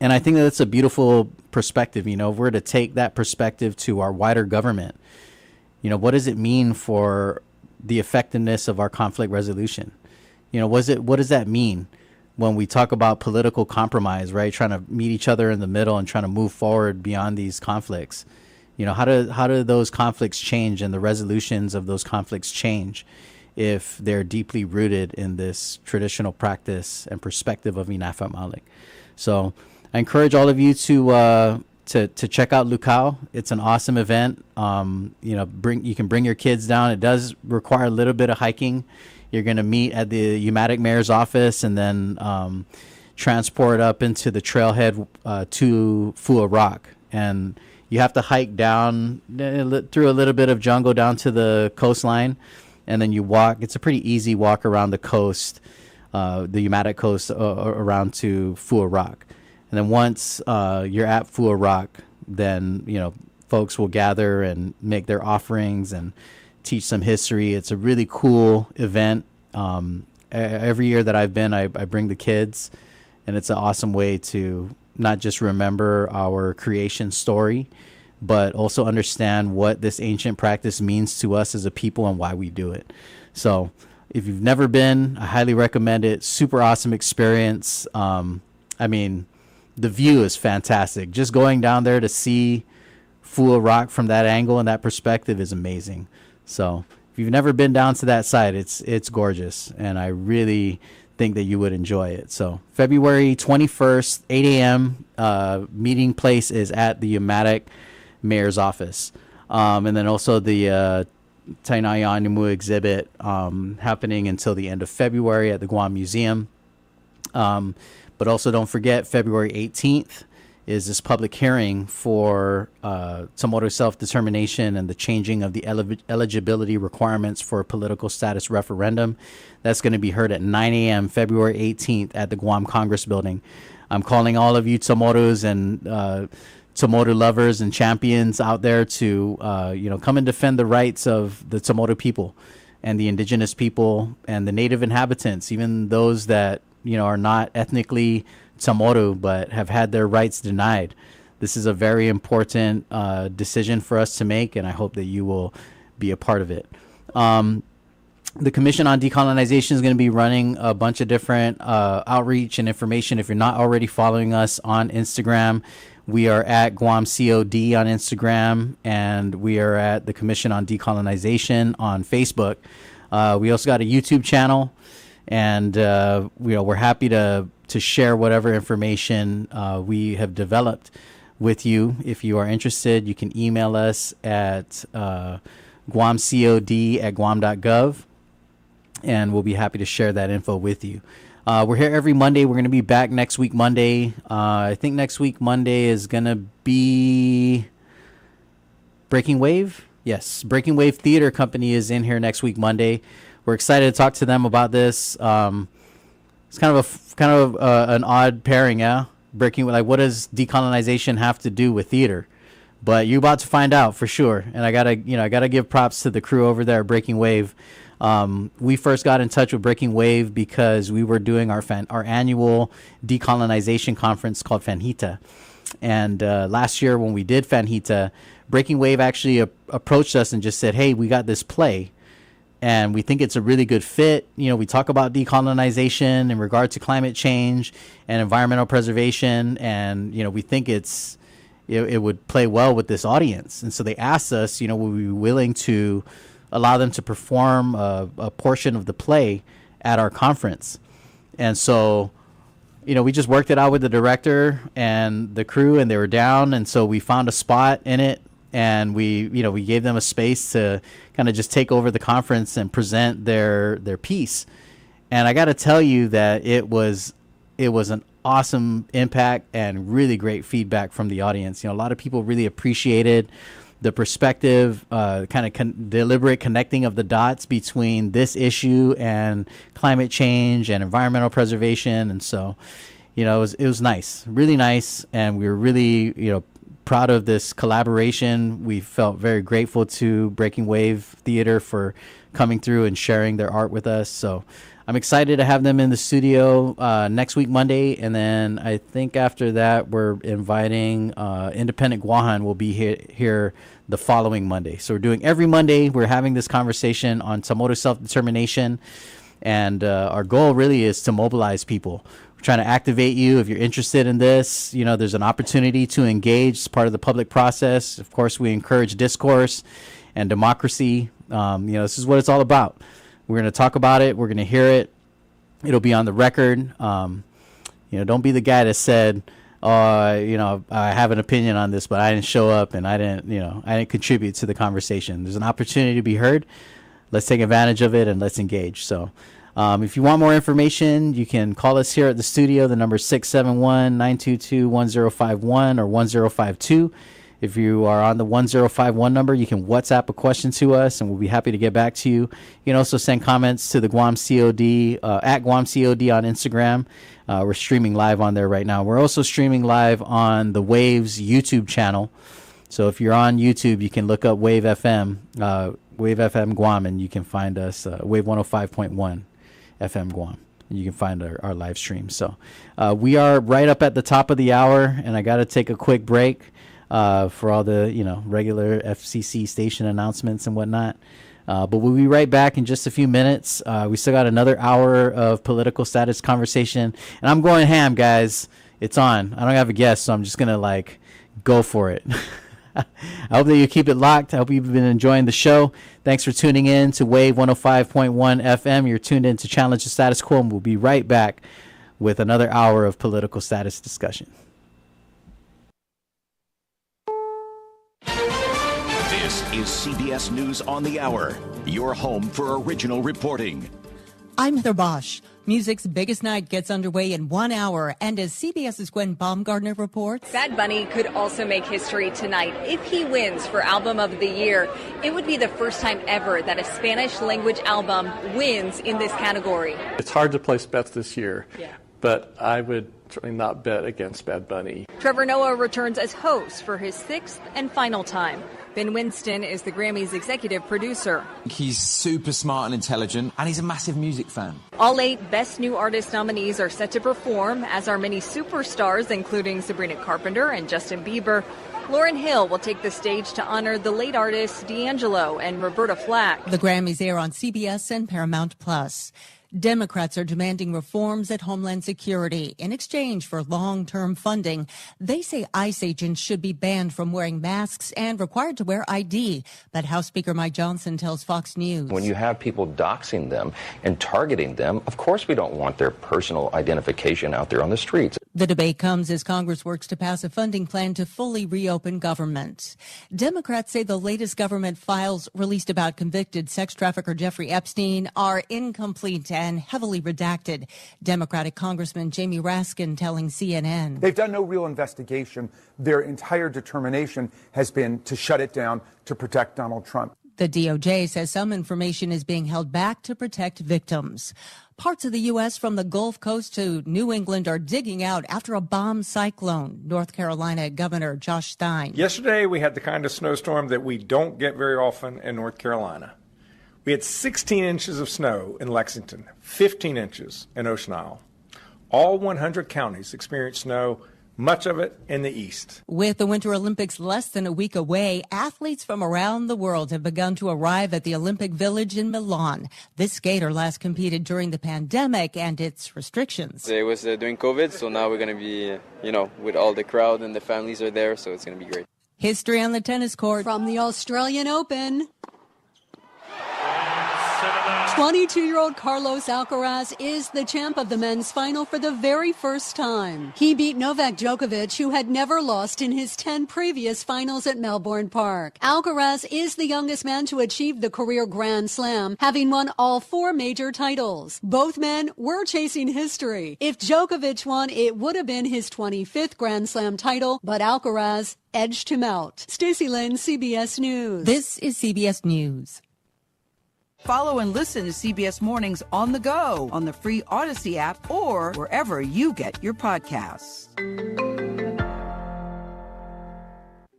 And I think that that's a beautiful perspective. You know, if we're to take that perspective to our wider government, you know, what does it mean for the effectiveness of our conflict resolution? You know, what does that mean when we talk about political compromise, right? Trying to meet each other in the middle and trying to move forward beyond these conflicts. You know, how do those conflicts change and the resolutions of those conflicts change if they're deeply rooted in this traditional practice and perspective of Inafat Malik? So I encourage all of you to check out Lukau. It's an awesome event. You know, you can bring your kids down. It does require a little bit of hiking. You're going to meet at the Umatic Mayor's office and then transport up into the trailhead to Fua Rock. And you have to hike down through a little bit of jungle down to the coastline. And then you walk. It's a pretty easy walk around the coast, the Umatic coast around to Fua Rock. And then once you're at Fua Rock, then, you know, folks will gather and make their offerings and teach some history. It's a really cool event. Every year that I've been, I bring the kids, and it's an awesome way to not just remember our creation story, but also understand what this ancient practice means to us as a people and why we do it. So if you've never been, I highly recommend it. Super awesome experience. I mean, the view is fantastic. Just going down there to see Fua Rock from that angle and that perspective is amazing. So if you've never been down to that site, it's gorgeous, and I really think that you would enjoy it. So February 21st, 8 a.m. Meeting place is at the Umatic Mayor's office. And then also the Tainaya Animu exhibit happening until the end of February at the Guam Museum. But also don't forget, February 18th is this public hearing for Chamorro self-determination and the changing of the eligibility requirements for a political status referendum. That's going to be heard at 9 a.m. February 18th at the Guam Congress Building. I'm calling all of you Chamorros and Chamorro lovers and champions out there to come and defend the rights of the Chamorro people and the indigenous people and the native inhabitants, even those that are not ethnically Chamorro but have had their rights denied. This is a very important decision for us to make, and I hope that you will be a part of it. The Commission on Decolonization is going to be running a bunch of different outreach and information. If you're not already following us on Instagram, we are at Guam COD on Instagram, and we are at the Commission on Decolonization on Facebook. We also got a YouTube channel, and we're happy to share whatever information we have developed with you. If you are interested, you can email us at guamcod@guam.gov, and we'll be happy to share that info with you. We're here every Monday. We're going to be back next week Monday. I think next week Monday is going to be Breaking Wave. Yes, Breaking Wave Theater Company is in here next week Monday. We're excited to talk to them about this. It's kind of an odd pairing, yeah. What does decolonization have to do with theater? But you're about to find out for sure. And I gotta give props to the crew over there at Breaking Wave. We first got in touch with Breaking Wave because we were doing our annual decolonization conference called Fanhita. And last year when we did Fanhita, Breaking Wave actually approached us and just said, hey, we got this play, and we think it's a really good fit. We talk about decolonization in regard to climate change and environmental preservation, and we think it would play well with this audience. And so they asked us, would we be willing to allow them to perform a portion of the play at our conference. And so, we just worked it out with the director and the crew, and they were down. And so we found a spot in it, and we gave them a space to kind of just take over the conference and present their piece. And I got to tell you that it was an awesome impact and really great feedback from the audience. A lot of people really appreciated the perspective, deliberate connecting of the dots between this issue and climate change and environmental preservation. And so, it was nice, really nice, and we were really proud of this collaboration. We felt very grateful to Breaking Wave Theater for coming through and sharing their art with us. So I'm excited to have them in the studio next week, Monday. And then I think after that, we're inviting Independent Guahan will be here the following Monday. So we're doing every Monday. We're having this conversation on Samoa self-determination. And our goal really is to mobilize people. We're trying to activate you. If you're interested in this, there's an opportunity to engage as part of the public process. Of course, we encourage discourse and democracy. This is what it's all about. We're going to talk about it. We're going to hear it. It'll be on the record. Don't be the guy that said, I have an opinion on this, but I didn't show up and I didn't contribute to the conversation. There's an opportunity to be heard. Let's take advantage of it and let's engage. So if you want more information, you can call us here at the studio. The number is 671-922-1051 or 1052. If you are on the 1051 number, you can WhatsApp a question to us, and we'll be happy to get back to you. You can also send comments to the Guam COD, at Guam COD on Instagram. We're streaming live on there right now. We're also streaming live on the Waves YouTube channel. So if you're on YouTube, you can look up Wave FM, Wave FM Guam, and you can find us, Wave 105.1 FM Guam. And you can find our live stream. So we are right up at the top of the hour, and I got to take a quick break for all the regular FCC station announcements and whatnot. But we'll be right back in just a few minutes. We still got another hour of political status conversation, and I'm going ham, guys. It's on. I don't have a guest, so I'm just gonna go for it. I hope that you keep it locked. I hope you've been enjoying the show. Thanks for tuning in to Wave 105.1 FM. You're tuned in to Challenge the Status Quo, and we'll be right back with another hour of political status discussion. This is CBS News on the Hour, your home for original reporting. I'm Heather Bosch. Music's biggest night gets underway in 1 hour, and as CBS's Gwen Baumgartner reports, Bad Bunny could also make history tonight. If he wins for Album of the Year, it would be the first time ever that a Spanish-language album wins in this category. It's hard to place bets this year, but I would certainly not bet against Bad Bunny. Trevor Noah returns as host for his sixth and final time. Ben Winston is the Grammys executive producer. He's super smart and intelligent, and he's a massive music fan. All 8 Best New Artist nominees are set to perform, as are many superstars, including Sabrina Carpenter and Justin Bieber. Lauryn Hill will take the stage to honor the late artists D'Angelo and Roberta Flack. The Grammys air on CBS and Paramount Plus. Democrats are demanding reforms at Homeland Security in exchange for long-term funding. They say ICE agents should be banned from wearing masks and required to wear ID. But House Speaker Mike Johnson tells Fox News, when you have people doxing them and targeting them, of course we don't want their personal identification out there on the streets. The debate comes as Congress works to pass a funding plan to fully reopen government. Democrats say the latest government files released about convicted sex trafficker Jeffrey Epstein are incomplete and heavily redacted. Democratic Congressman Jamie Raskin telling CNN, they've done no real investigation. Their entire determination has been to shut it down to protect Donald Trump. The DOJ says some information is being held back to protect victims. Parts of the U.S. from the Gulf Coast to New England are digging out after a bomb cyclone. North Carolina Governor Josh Stein. Yesterday, we had the kind of snowstorm that we don't get very often in North Carolina. We had 16 inches of snow in Lexington, 15 inches in Ocean Isle. All 100 counties experienced snow, much of it in the east. With the Winter Olympics less than a week away, athletes from around the world have begun to arrive at the Olympic Village in Milan. This skater last competed during the pandemic and its restrictions. It was during COVID, so now we're going to be, with all the crowd and the families are there, so it's going to be great. History on the tennis court. From the Australian Open. 22-year-old Carlos Alcaraz is the champ of the men's final for the very first time. He beat Novak Djokovic, who had never lost in his 10 previous finals at Melbourne Park. Alcaraz is the youngest man to achieve the career Grand Slam, having won all 4 major titles. Both men were chasing history. If Djokovic won, it would have been his 25th Grand Slam title, but Alcaraz edged him out. Stacey Lynn, CBS News. This is CBS News. Follow and listen to CBS Mornings on the go on the free Odyssey app or wherever you get your podcasts.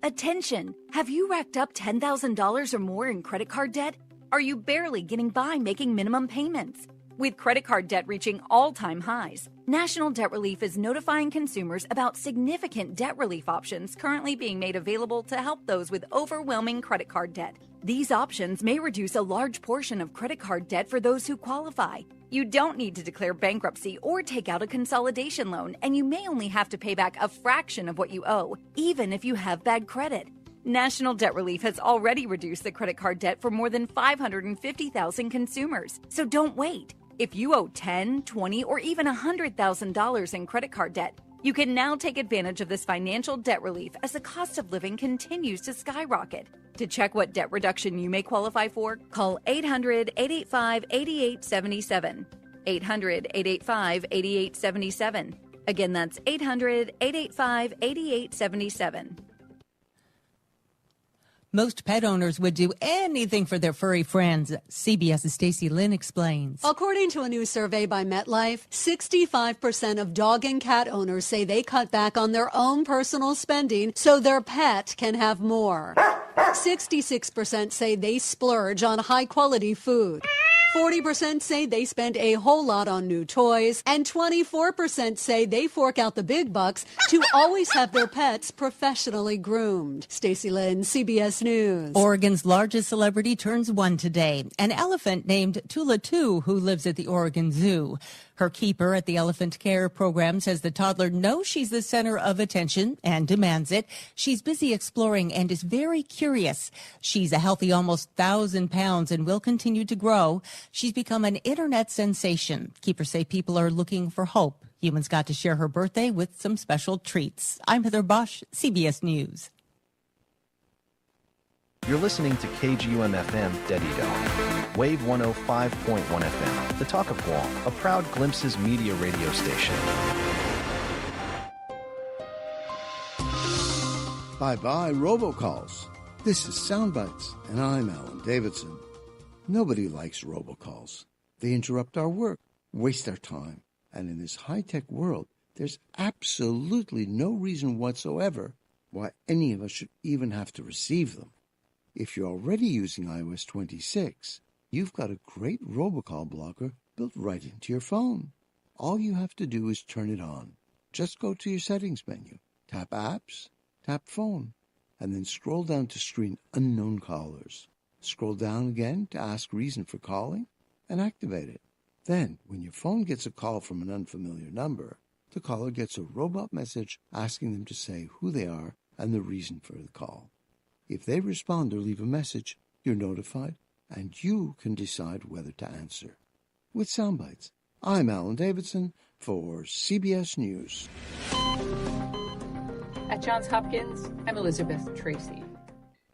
Attention! Have you racked up $10,000 or more in credit card debt? Are you barely getting by making minimum payments? With credit card debt reaching all-time highs, National Debt Relief is notifying consumers about significant debt relief options currently being made available to help those with overwhelming credit card debt. These options may reduce a large portion of credit card debt for those who qualify. You don't need to declare bankruptcy or take out a consolidation loan, and you may only have to pay back a fraction of what you owe, even if you have bad credit. National Debt Relief has already reduced the credit card debt for more than 550,000 consumers, so don't wait. If you owe $10,000, $20,000, or even $100,000 in credit card debt, you can now take advantage of this financial debt relief as the cost of living continues to skyrocket. To check what debt reduction you may qualify for, call 800-885-8877. 800-885-8877. Again, that's 800-885-8877. Most pet owners would do anything for their furry friends. CBS's Stacey Lynn explains. According to a new survey by MetLife, 65% of dog and cat owners say they cut back on their own personal spending so their pet can have more. 66% say they splurge on high-quality food. 40% say they spend a whole lot on new toys, and 24% say they fork out the big bucks to always have their pets professionally groomed. Stacey Lynn, CBS News. Oregon's largest celebrity turns 1 today, an elephant named Tula 2 who lives at the Oregon Zoo. Her keeper at the Elephant Care Program says the toddler knows she's the center of attention and demands it. She's busy exploring and is very curious. She's a healthy almost 1,000 pounds and will continue to grow. She's become an internet sensation. Keepers say people are looking for hope. Humans got to share her birthday with some special treats. I'm Heather Bosch, CBS News. You're listening to KGUM-FM Dedido, Wave 105.1 FM, the Talk of Guam, a proud Glimpses media radio station. Bye-bye robocalls. This is Soundbites, and I'm Alan Davidson. Nobody likes robocalls. They interrupt our work, waste our time. And in this high-tech world, there's absolutely no reason whatsoever why any of us should even have to receive them. If you're already using iOS 26, you've got a great robocall blocker built right into your phone. All you have to do is turn it on. Just go to your settings menu, tap Apps, tap Phone, and then scroll down to Screen Unknown Callers. Scroll down again to ask reason for calling and activate it. Then, when your phone gets a call from an unfamiliar number, the caller gets a robot message asking them to say who they are and the reason for the call. If they respond or leave a message, you're notified, and you can decide whether to answer. With Soundbites, I'm Alan Davidson for CBS News. At Johns Hopkins, I'm Elizabeth Tracy.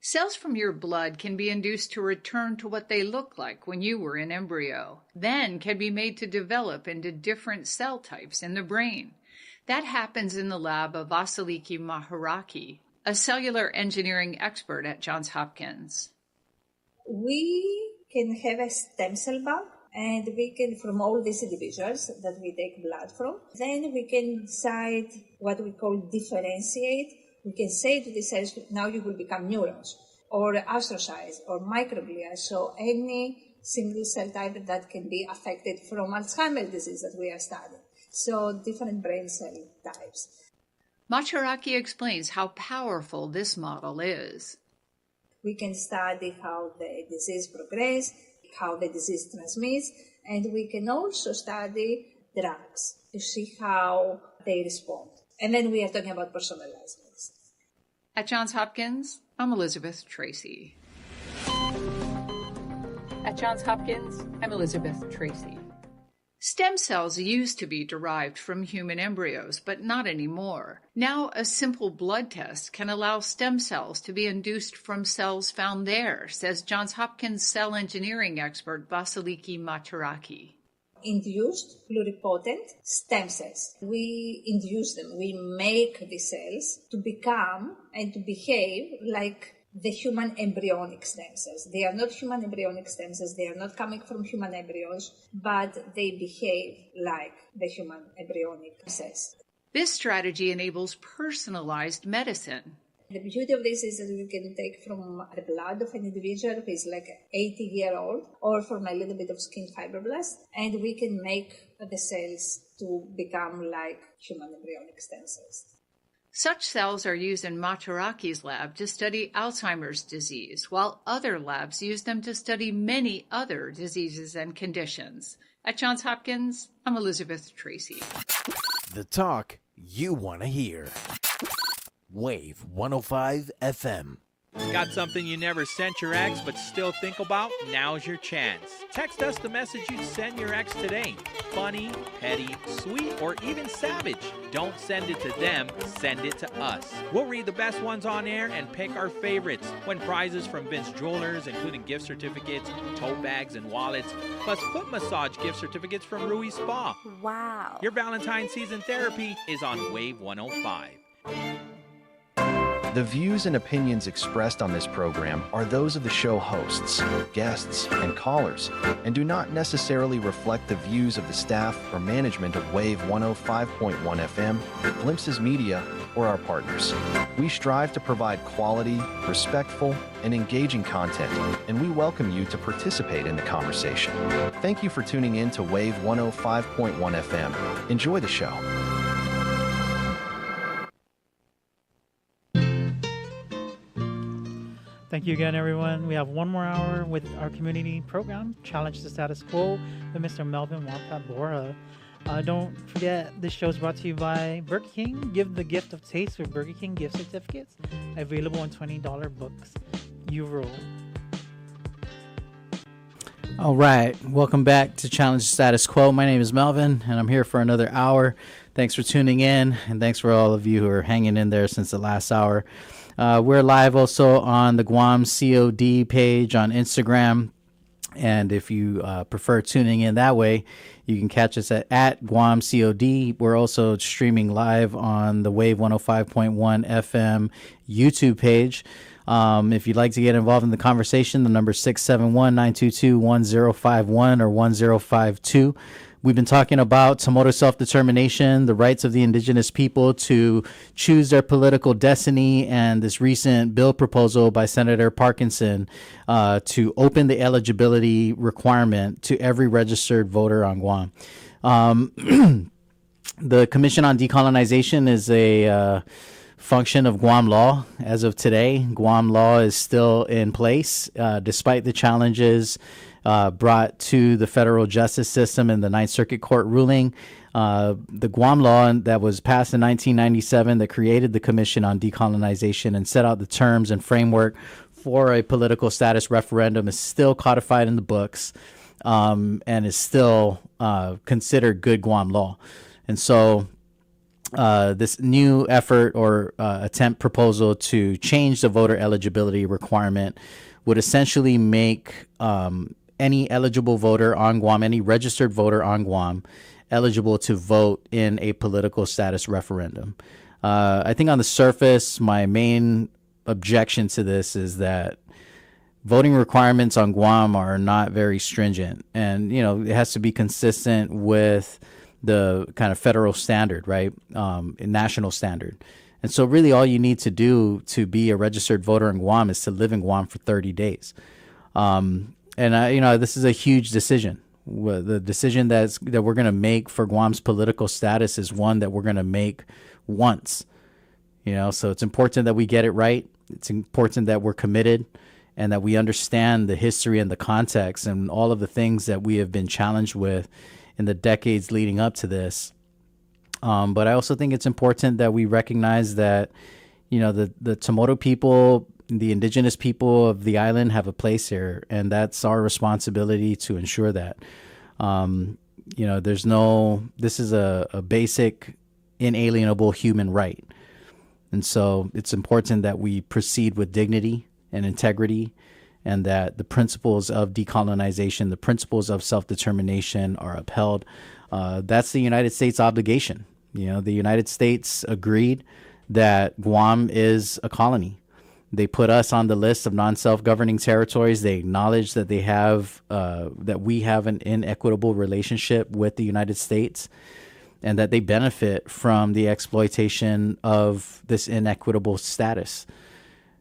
Cells from your blood can be induced to return to what they looked like when you were in embryo, then can be made to develop into different cell types in the brain. That happens in the lab of Vasiliki Maharaki, a cellular engineering expert at Johns Hopkins. We can have a stem cell bank, and we can, from all these individuals that we take blood from, then we can decide what we call differentiate. We can say to the cells, now you will become neurons, or astrocytes, or microglia, so any single cell type that can be affected from Alzheimer's disease that we are studying. So different brain cell types. Maharaki explains how powerful this model is. We can study how the disease progresses, how the disease transmits, and we can also study drugs to see how they respond. And then we are talking about personalized medicine. At Johns Hopkins, I'm Elizabeth Tracy. At Johns Hopkins, I'm Elizabeth Tracy. Stem cells used to be derived from human embryos, but not anymore. Now, a simple blood test can allow stem cells to be induced from cells found there, says Johns Hopkins cell engineering expert Vasiliki Maharaki. Induced pluripotent stem cells. We induce them. We make the cells to become and to behave like the human embryonic stem cells. They are not human embryonic stem cells. They are not coming from human embryos, but they behave like the human embryonic cells. This strategy enables personalized medicine. The beauty of this is that you can take from the blood of an individual who is like 80-year-old or from a little bit of skin fibroblasts, and we can make the cells to become like human embryonic stem cells. Such cells are used in Mataraki's lab to study Alzheimer's disease, while other labs use them to study many other diseases and conditions. At Johns Hopkins, I'm Elizabeth Tracy. The talk you want to hear. Wave 105 FM. Got something you never sent your ex but still think about? Now's your chance. Text us the message you'd send your ex today. Funny, petty, sweet, or even savage. Don't send it to them, send it to us. We'll read the best ones on air and pick our favorites. Win prizes from Vince Jewelers, including gift certificates, tote bags, and wallets, plus foot massage gift certificates from Rui Spa. Wow. Your Valentine's season therapy is on Wave 105. The views and opinions expressed on this program are those of the show hosts, guests, and callers, and do not necessarily reflect the views of the staff or management of Wave 105.1 FM, Glimpses Media, or our partners. We strive to provide quality, respectful, and engaging content, and we welcome you to participate in the conversation. Thank you for tuning in to Wave 105.1 FM. Enjoy the show. Thank you again, everyone. We have one more hour with our community program, Challenge the Status Quo, with Mr. Melvin Wampat-Borja. Don't forget, this show is brought to you by Burger King. Give the gift of taste with Burger King gift certificates, available on $20 books. You rule. All right. Welcome back to Challenge the Status Quo. My name is Melvin, and I'm here for another hour. Thanks for tuning in, and thanks for all of you who are hanging in there since the last hour. We're live also on the Guam COD page on Instagram. And if you prefer tuning in that way, you can catch us at Guam COD. We're also streaming live on the Wave 105.1 FM YouTube page. If you'd like to get involved in the conversation, the number is 671-922-1051 or 1052. We've been talking about Tomoto self-determination, the rights of the indigenous people to choose their political destiny, and this recent bill proposal by Senator Parkinson to open the eligibility requirement to every registered voter on Guam. The Commission on Decolonization is a function of Guam law. As of today, Guam law is still in place, despite the challenges brought to the federal justice system in the Ninth Circuit Court ruling. The Guam law that was passed in 1997 that created the Commission on Decolonization and set out the terms and framework for a political status referendum is still codified in the books and is still considered good Guam law. And so this new effort or attempt proposal to change the voter eligibility requirement would essentially make any eligible voter on Guam, any registered voter on Guam, eligible to vote in a political status referendum. I think on the surface, my main objection to this is that voting requirements on Guam are not very stringent. And, you know, it has to be consistent with the kind of federal standard, right? National standard. And so really all you need to do to be a registered voter in Guam is to live in Guam for 30 days. And, you know, this is a huge decision. The decision that we're going to make for Guam's political status is one that we're going to make once. You know, so it's important that we get it right. It's important that we're committed and that we understand the history and the context and all of the things that we have been challenged with in the decades leading up to this. But I also think it's important that we recognize that, you know, the Tomoto people, the indigenous people of the island have a place here, and that's our responsibility to ensure that. You know, this is a basic, inalienable human right. And so it's important that we proceed with dignity and integrity, and that the principles of decolonization, the principles of self-determination are upheld. That's the United States obligation. You know, the United States agreed that Guam is a colony, They put us on the list of non-self-governing territories. They acknowledge that they have that we have an inequitable relationship with the United States, and that they benefit from the exploitation of this inequitable status.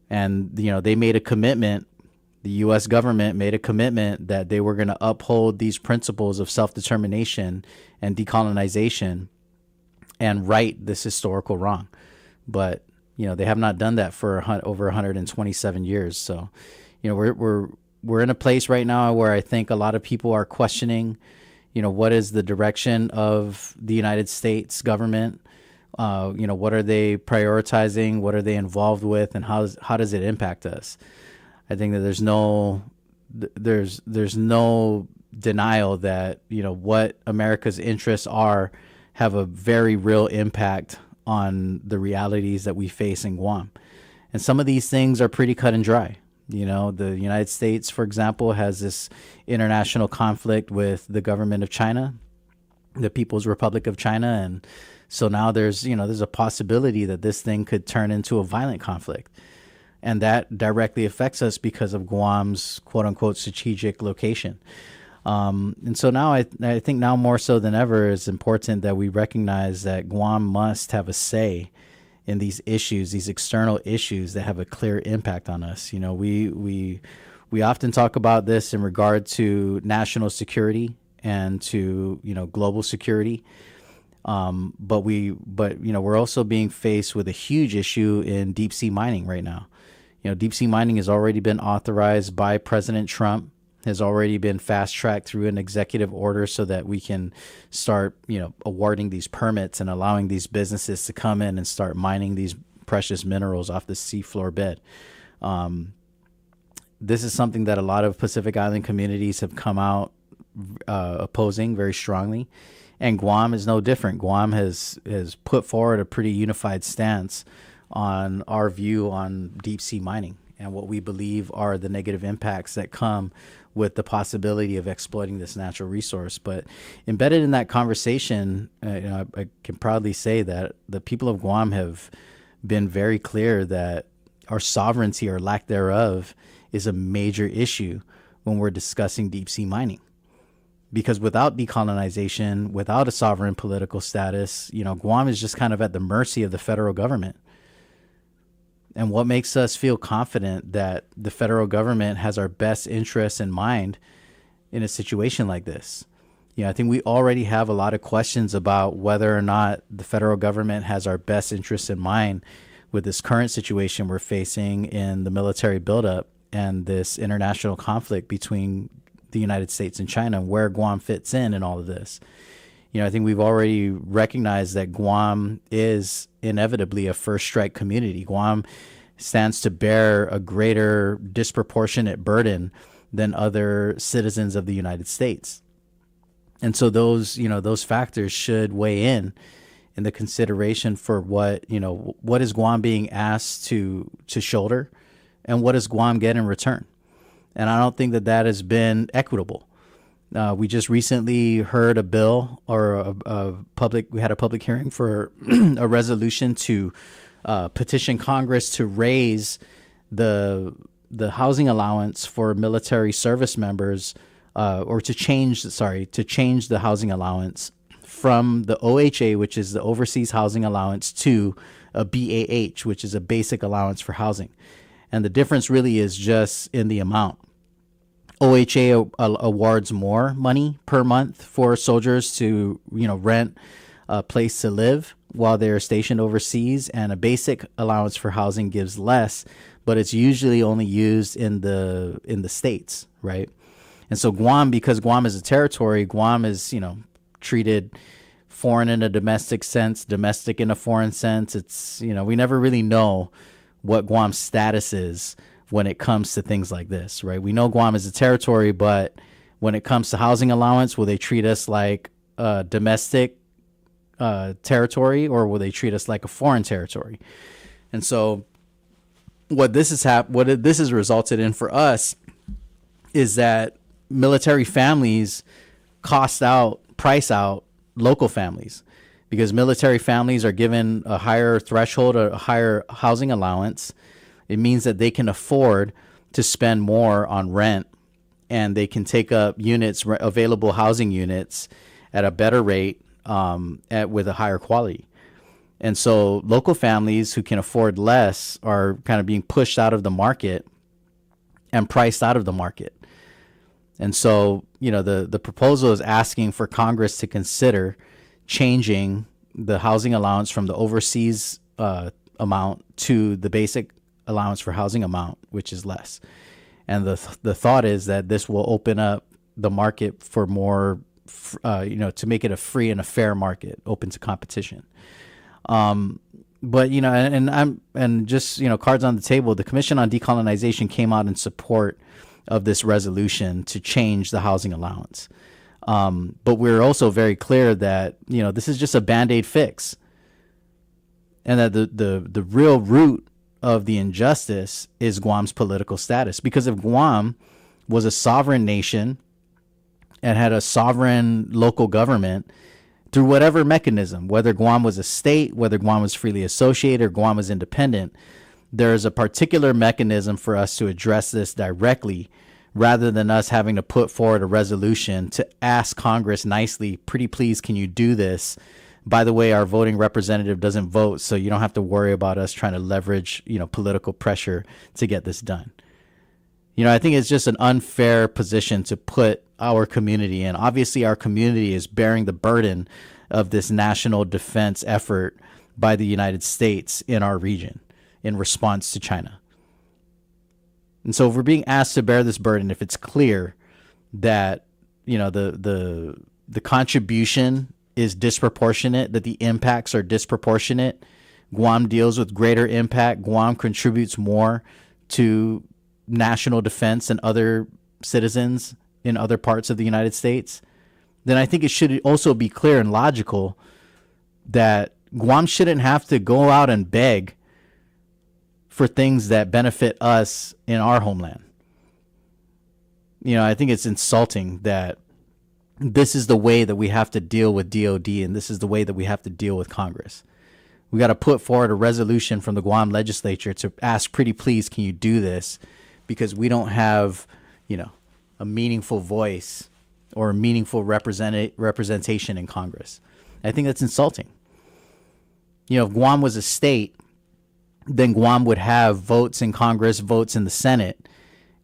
And they made a commitment. The U.S. government made a commitment that they were going to uphold these principles of self-determination and decolonization and right this historical wrong. But they have not done that for over 127 years. So, we're in a place right now where I think a lot of people are questioning, what is the direction of the United States government? What are they prioritizing? What are they involved with? And how does it impact us? I think that there's no denial that, what America's interests are have a very real impact on the realities that we face in Guam. And some of these things are pretty cut and dry. The United States, for example, has this international conflict with the government of China, the People's Republic of China. And so now there's a possibility that this thing could turn into a violent conflict. And that directly affects us because of Guam's quote unquote strategic location. And so now I think now more so than ever, it's important that we recognize that Guam must have a say in these issues, these external issues that have a clear impact on us. We often talk about this in regard to national security and to, global security. But we're also being faced with a huge issue in deep sea mining right now. Deep sea mining has already been authorized by President Trump, has already been fast-tracked through an executive order so that we can start, awarding these permits and allowing these businesses to come in and start mining these precious minerals off the seafloor bed. This is something that a lot of Pacific Island communities have come out opposing very strongly, and Guam is no different. Guam has put forward a pretty unified stance on our view on deep sea mining and what we believe are the negative impacts that come with the possibility of exploiting this natural resource. But embedded in that conversation, I can proudly say that the people of Guam have been very clear that our sovereignty or lack thereof is a major issue when we're discussing deep sea mining. Because without decolonization, without a sovereign political status, Guam is just kind of at the mercy of the federal government. And what makes us feel confident that the federal government has our best interests in mind in a situation like this? I think we already have a lot of questions about whether or not the federal government has our best interests in mind with this current situation we're facing in the military buildup and this international conflict between the United States and China, and where Guam fits in all of this. I think we've already recognized that Guam is inevitably a first strike community. Guam stands to bear a greater disproportionate burden than other citizens of the United States. And so those factors should weigh in the consideration for what is Guam being asked to shoulder and what does Guam get in return. And I don't think that has been equitable. We just recently heard a bill or we had a public hearing for a resolution to petition Congress to raise the housing allowance for military service members, or to change the housing allowance from the OHA, which is the Overseas Housing Allowance, to a BAH, which is a basic allowance for housing. And the difference really is just in the amount. OHA awards more money per month for soldiers to, rent a place to live while they're stationed overseas, and a basic allowance for housing gives less, but it's usually only used in the states, right? And so Guam, because Guam is a territory, Guam is, treated foreign in a domestic sense, domestic in a foreign sense. It's, we never really know what Guam's status is when it comes to things like this, right? We know Guam is a territory, but when it comes to housing allowance, will they treat us like a domestic territory, or will they treat us like a foreign territory? And so what this has resulted in for us is that military families price out local families, because military families are given a higher threshold, a higher housing allowance It means that they can afford to spend more on rent, and they can take up units, available housing units, at a better rate, with a higher quality. And so local families who can afford less are kind of being pushed out of the market and priced out of the market. And so, the proposal is asking for Congress to consider changing the housing allowance from the overseas amount to the basic allowance for housing amount, which is less. And the thought is that this will open up the market for more, to make it a free and a fair market, open to competition. But, and just, cards on the table, the Commission on Decolonization came out in support of this resolution to change the housing allowance. But we're also very clear that, this is just a Band-Aid fix, and that the real root of the injustice is Guam's political status. Because if Guam was a sovereign nation and had a sovereign local government, through whatever mechanism, whether Guam was a state, whether Guam was freely associated, or Guam was independent, there is a particular mechanism for us to address this directly, rather than us having to put forward a resolution to ask Congress nicely, pretty please, can you do this? By the way, our voting representative doesn't vote, so you don't have to worry about us trying to leverage, political pressure to get this done. I think it's just an unfair position to put our community in. Obviously, our community is bearing the burden of this national defense effort by the United States in our region in response to China. And so if we're being asked to bear this burden, if it's clear that, the contribution is disproportionate, that the impacts are disproportionate, Guam deals with greater impact, Guam contributes more to national defense and other citizens in other parts of the United States, then I think it should also be clear and logical that Guam shouldn't have to go out and beg for things that benefit us in our homeland. I think it's insulting that this is the way that we have to deal with DOD, and this is the way that we have to deal with Congress. We got to put forward a resolution from the Guam legislature to ask, pretty please, can you do this? Because we don't have, a meaningful voice or a meaningful representation in Congress. I think that's insulting. If Guam was a state, then Guam would have votes in Congress, votes in the Senate,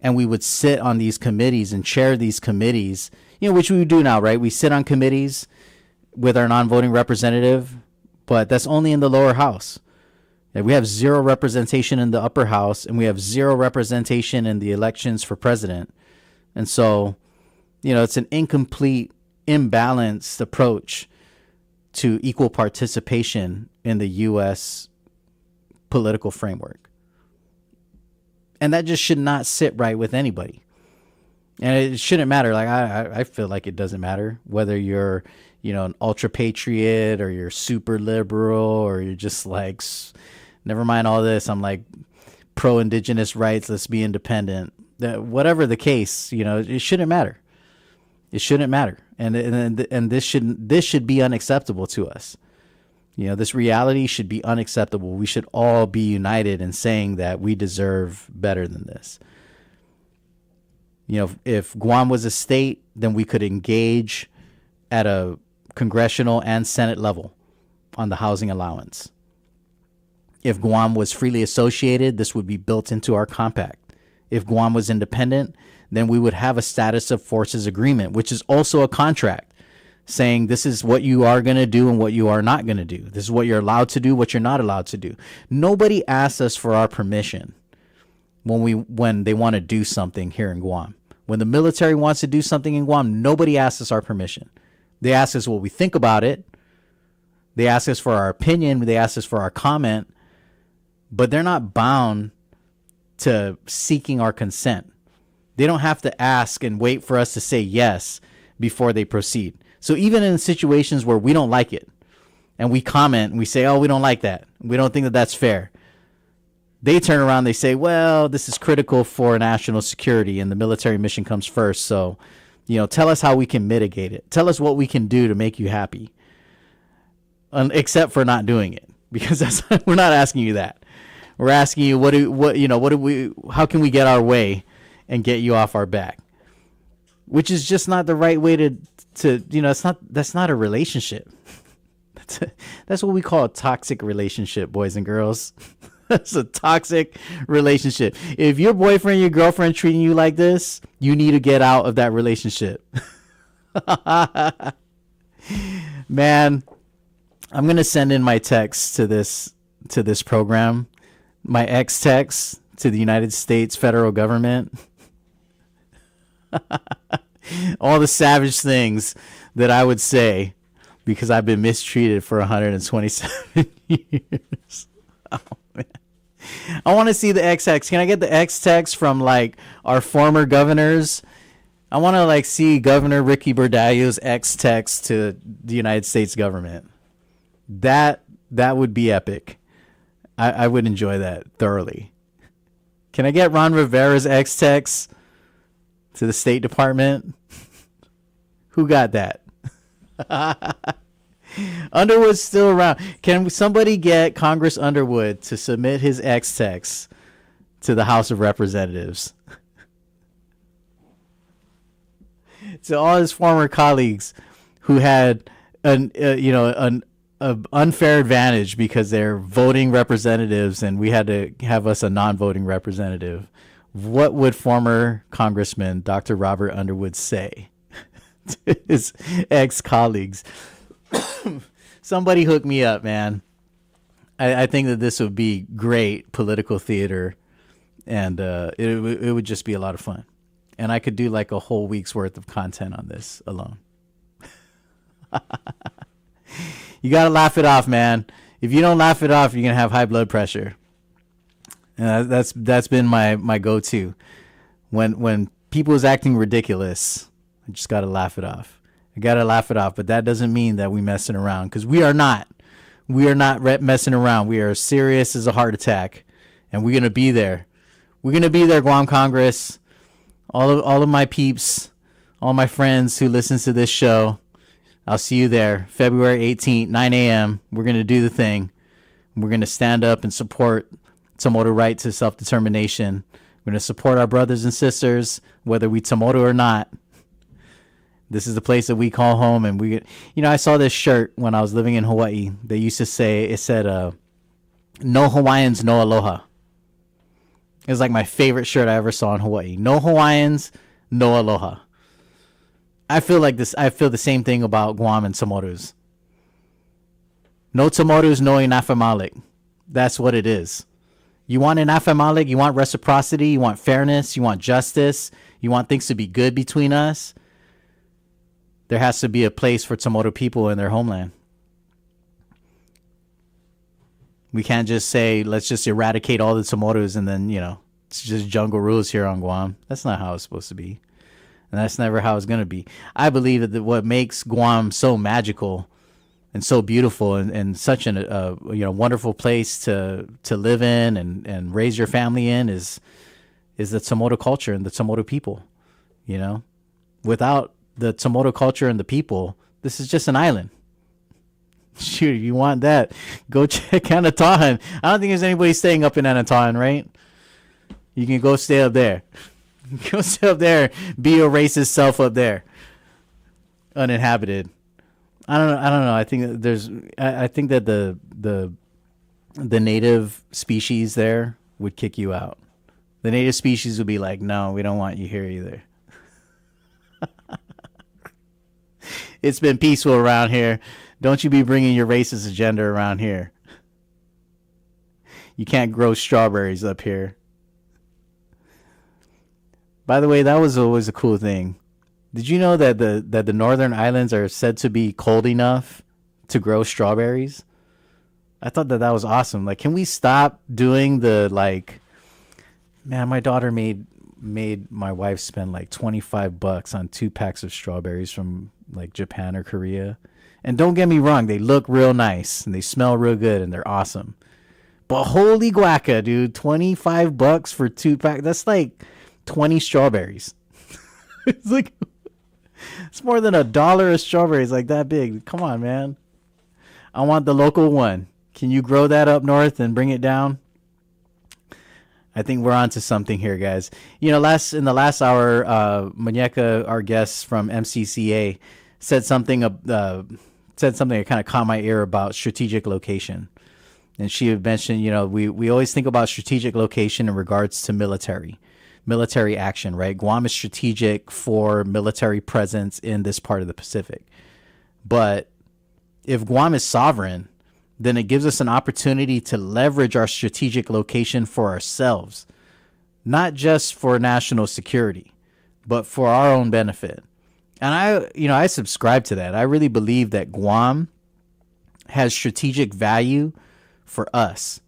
and we would sit on these committees and chair these committees, which we do now, right? We sit on committees with our non-voting representative, but that's only in the lower house. And we have zero representation in the upper house, and we have zero representation in the elections for president. And so, it's an incomplete, imbalanced approach to equal participation in the U.S. political framework. And that just should not sit right with anybody. And it shouldn't matter. Like, I feel like it doesn't matter whether you're, an ultra patriot or you're super liberal or you're just like, never mind all this, I'm like pro indigenous rights, let's be independent. Whatever the case, it shouldn't matter. It shouldn't matter. And this should be unacceptable to us. This reality should be unacceptable. We should all be united in saying that we deserve better than this. If Guam was a state, then we could engage at a congressional and Senate level on the housing allowance. If Guam was freely associated, this would be built into our compact. If Guam was independent, then we would have a status of forces agreement, which is also a contract saying this is what you are going to do and what you are not going to do. This is what you're allowed to do, what you're not allowed to do. Nobody asks us for our permission when they want to do something here in Guam. When the military wants to do something in Guam, nobody asks us our permission. They ask us what we think about it. They ask us for our opinion. They ask us for our comment. But they're not bound to seeking our consent. They don't have to ask and wait for us to say yes before they proceed. So even in situations where we don't like it and we comment and we say, oh, we don't like that, we don't think that that's fair, they turn around, they say, well, this is critical for national security and the military mission comes first. So, tell us how we can mitigate it. Tell us what we can do to make you happy, except for not doing it, because we're not asking you that. We're asking you how can we get our way and get you off our back? Which is just not the right way to that's not a relationship. That's what we call a toxic relationship, boys and girls. That's a toxic relationship. If your boyfriend, your girlfriend treating you like this, you need to get out of that relationship. Man, I'm going to send in my text to this program, my ex text to the United States federal government. All the savage things that I would say because I've been mistreated for 127 years. Oh, man. I want to see the X text. Can I get the X text from like our former governors? I want to like see Governor Ricky Bardallo's X text to the United States government. That would be epic. I would enjoy that thoroughly. Can I get Ron Rivera's X text to the State Department? Who got that? Underwood's still around. Can somebody get Congress Underwood to submit his X text to the House of Representatives? To all his former colleagues who had an unfair advantage because they're voting representatives and we had to have us a non-voting representative. What would former Congressman Dr. Robert Underwood say to his ex-colleagues? Somebody hook me up, man. I think that this would be great political theater, and it would just be a lot of fun. And I could do like a whole week's worth of content on this alone. You got to laugh it off, man. If you don't laugh it off, you're going to have high blood pressure. And that's been my go-to. When people is acting ridiculous, I just got to laugh it off. I got to laugh it off, but that doesn't mean that we messing around, because we are not. We are not messing around. We are serious as a heart attack, and we're going to be there. We're going to be there, Guam Congress. All of my peeps, all my friends who listen to this show, I'll see you there February 18th, 9 a.m. We're going to do the thing. We're going to stand up and support Tomoto right to self-determination. We're going to support our brothers and sisters, whether we Tomoto or not. This is the place that we call home. And I saw this shirt when I was living in Hawaii. They used to say, it said, no Hawaiians, no aloha. It was like my favorite shirt I ever saw in Hawaii. No Hawaiians, no aloha. I feel the same thing about Guam and Tomotus. No Tomotus, no Inafamalik. That's what it is. You want Inafamalik, you want reciprocity, you want fairness, you want justice, you want things to be good between us. There has to be a place for Tomoto people in their homeland. We can't just say, let's just eradicate all the Tomotos and then, it's just jungle rules here on Guam. That's not how it's supposed to be. And that's never how it's going to be. I believe that what makes Guam so magical and so beautiful and such a wonderful place to live in and raise your family in is the Tomoto culture and the Tomoto people. Without the Tomoto culture and the people, this is just an island. Shoot, you want that? Go check Anatahan. I don't think there's anybody staying up in Anatahan, right? You can go stay up there. Go stay up there. Be your racist self up there. Uninhabited. I don't know. I think that the native species there would kick you out. The native species would be like, no, we don't want you here either. It's been peaceful around here. Don't you be bringing your racist agenda around here. You can't grow strawberries up here. By the way, that was always a cool thing. Did you know that the northern islands are said to be cold enough to grow strawberries? I thought that was awesome. Like, can we stop doing man, my daughter made my wife spend like $25 on 2 packs of strawberries from like Japan or Korea. And don't get me wrong, they look real nice and they smell real good and they're awesome. But holy guaca, dude, $25 for 2 packs. That's like 20 strawberries. It's more than $1 of strawberries, like that big. Come on, man. I want the local one. Can you grow that up north and bring it down? I think we're onto something here, guys. You know, in the last hour, Muñeca, our guest from MCCA, said something that kind of caught my ear about strategic location. And she had mentioned, you know, we always think about strategic location in regards to military action, right? Guam is strategic for military presence in this part of the Pacific. But if Guam is sovereign, then it gives us an opportunity to leverage our strategic location for ourselves, not just for national security, but for our own benefit. And I subscribe to that. I really believe that Guam has strategic value for us,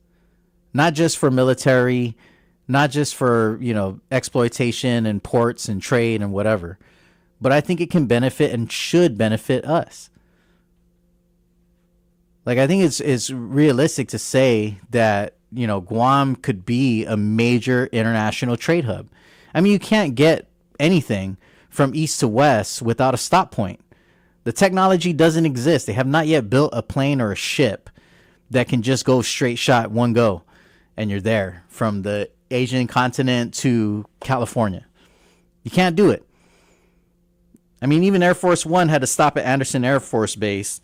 not just for military, not just for, you know, exploitation and ports and trade and whatever, but I think it can benefit and should benefit us. Like, I think it's realistic to say that, you know, Guam could be a major international trade hub. I mean, you can't get anything from east to west without a stop point. The technology doesn't exist. They have not yet built a plane or a ship that can just go straight shot, one go, and you're there from the Asian continent to California. You can't do it. I mean, even Air Force One had to stop at Andersen Air Force Base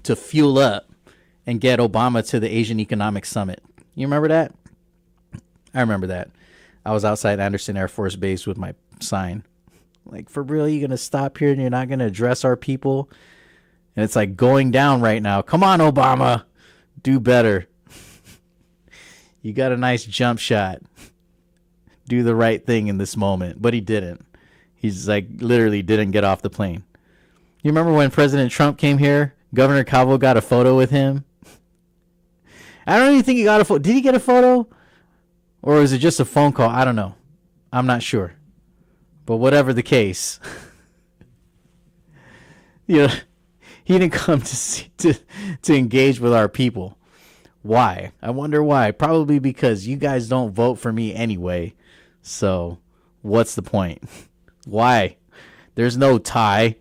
to fuel up and get Obama to the Asian Economic Summit. You remember that? I remember that. I was outside Andersen Air Force Base with my sign. Like, for real, you going to stop here and you're not going to address our people? And it's like going down right now. Come on, Obama. Do better. You got a nice jump shot. Do the right thing in this moment. But he didn't. He's like literally didn't get off the plane. You remember when President Trump came here? Governor Calvo got a photo with him. I don't even think he got a photo. Did he get a photo? Or was it just a phone call? I don't know. I'm not sure. But whatever the case, you know, he didn't come to engage with our people. Why? I wonder why. Probably because you guys don't vote for me anyway. So what's the point? Why? There's no tie.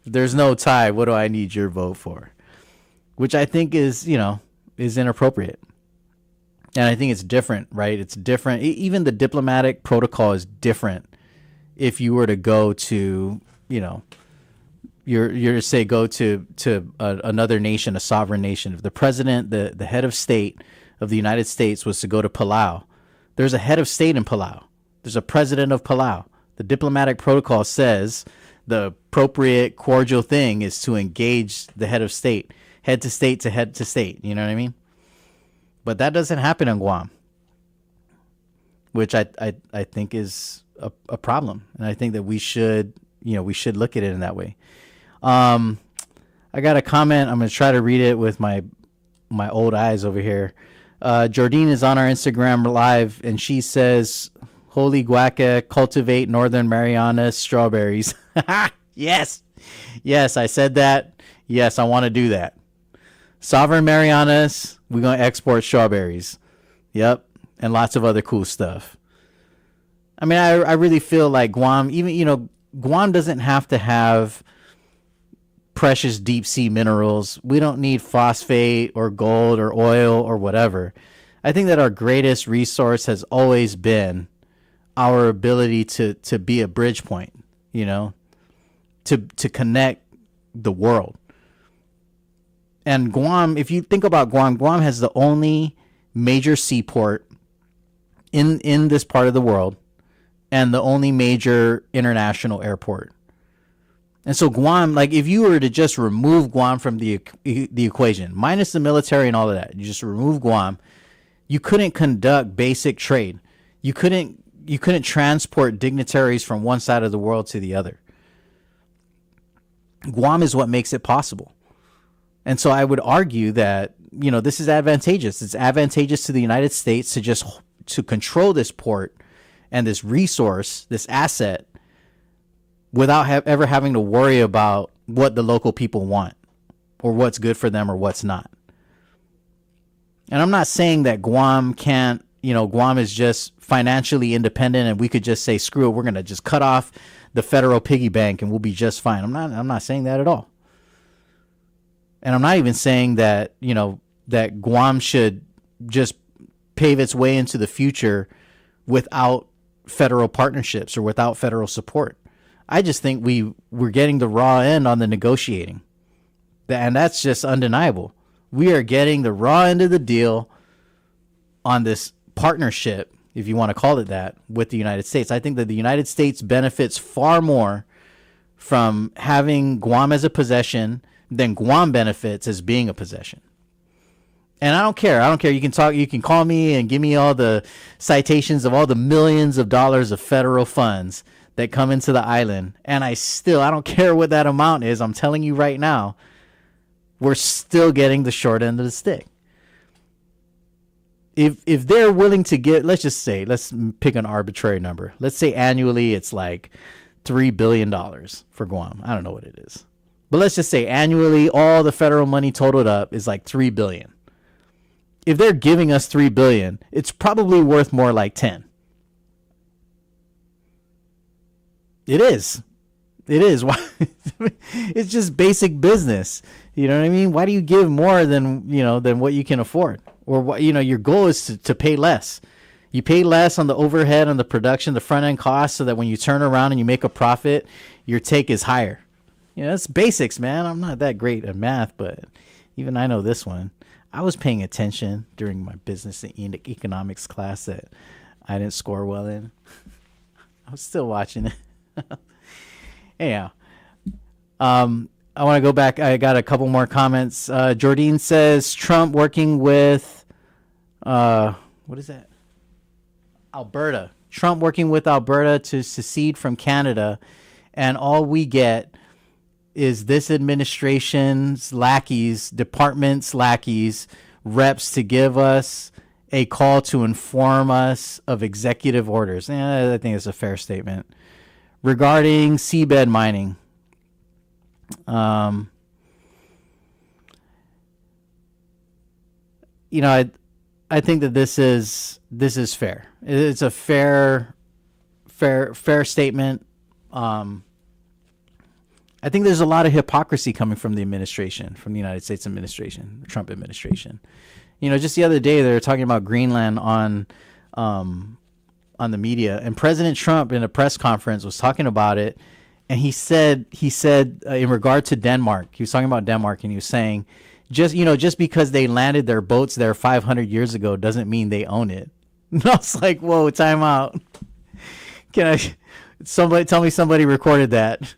If there's no tie, what do I need your vote for? Which I think is, you know, is inappropriate. And I think it's different, right? It's different. Even the diplomatic protocol is different. If you were to go to, you know, you're to say go to another nation, a sovereign nation. If the president, the head of state of the United States was to go to Palau, there's a head of state in Palau. There's a president of Palau. The diplomatic protocol says the appropriate cordial thing is to engage the head of state, head to state to head to state. You know what I mean? But that doesn't happen in Guam, which I think is a problem. And I think that we should look at it in that way. I got a comment. I'm going to try to read it with my old eyes over here. Jordine is on our Instagram live, and she says, "Holy guaca, cultivate Northern Marianas strawberries." Yes, I said that. Yes, I want to do that. Sovereign Marianas, we're going to export strawberries. Yep, and lots of other cool stuff. I mean, I really feel like Guam, even, you know, Guam doesn't have to have precious deep sea minerals. We don't need phosphate or gold or oil or whatever. I think that our greatest resource has always been our ability to be a bridge point, you know, to connect the world. And Guam, if you think about Guam, Guam has the only major seaport in this part of the world and the only major international airport. And so Guam, like, if you were to just remove Guam from the equation, minus the military and all of that, you just remove Guam, you couldn't conduct basic trade. You couldn't transport dignitaries from one side of the world to the other. Guam is what makes it possible. And so I would argue that, you know, this is advantageous. It's advantageous to the United States to control this port and this resource, this asset, without ever having to worry about what the local people want or what's good for them or what's not. And I'm not saying that Guam can't, you know, Guam is just financially independent and we could just say, screw it, we're going to just cut off the federal piggy bank and we'll be just fine. I'm not saying that at all. And I'm not even saying that, you know, that Guam should just pave its way into the future without federal partnerships or without federal support. I just think we're getting the raw end on the negotiating. And that's just undeniable. We are getting the raw end of the deal on this partnership, if you want to call it that, with the United States. I think that the United States benefits far more from having Guam as a possession than Guam benefits as being a possession. And I don't care. You can call me and give me all the citations of all the millions of dollars of federal funds that come into the island. And I don't care what that amount is. I'm telling you right now, we're still getting the short end of the stick. If they're willing to get, let's pick an arbitrary number. Let's say annually it's like $3 billion for Guam. I don't know what it is. But let's just say annually all the federal money totaled up is like $3 billion. If they're giving us $3 billion, it's probably worth more like 10. It is. Why? It's just basic business. You know what I mean? Why do you give more than what you can afford? Or what, your goal is to pay less. You pay less on the overhead, on the production, the front end costs, so that when you turn around and you make a profit, your take is higher. That's basics, man. I'm not that great at math, but even I know this one. I was paying attention during my business and economics class that I didn't score well in. I was still watching it. Anyhow, I want to go back. I got a couple more comments. Jordine says Trump working with, what is that? Alberta. Trump working with Alberta to secede from Canada, and all we get is this administration's lackeys, department's lackeys, reps to give us a call to inform us of executive orders. I think it's a fair statement. Regarding seabed mining, I think that this is fair. It's a fair statement. I think there's a lot of hypocrisy coming from the administration, from the United States administration, the Trump administration. Just the other day they were talking about Greenland on the media, and President Trump in a press conference was talking about it, and he said in regard to Denmark, he was talking about Denmark, and he was saying, just because they landed their boats there 500 years ago doesn't mean they own it. And I was like, whoa, time out. Tell me somebody recorded that.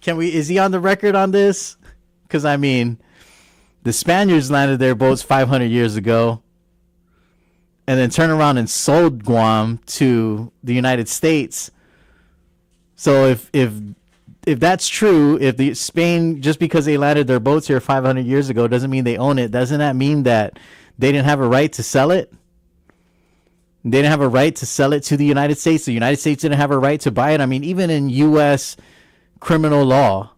Is he on the record on this? Because the Spaniards landed their boats 500 years ago and then turned around and sold Guam to the United States. So if that's true, if Spain, just because they landed their boats here 500 years ago doesn't mean they own it, doesn't that mean that they didn't have a right to sell it? They didn't have a right to sell it to the United States. The United States didn't have a right to buy it. Even in U.S. criminal law,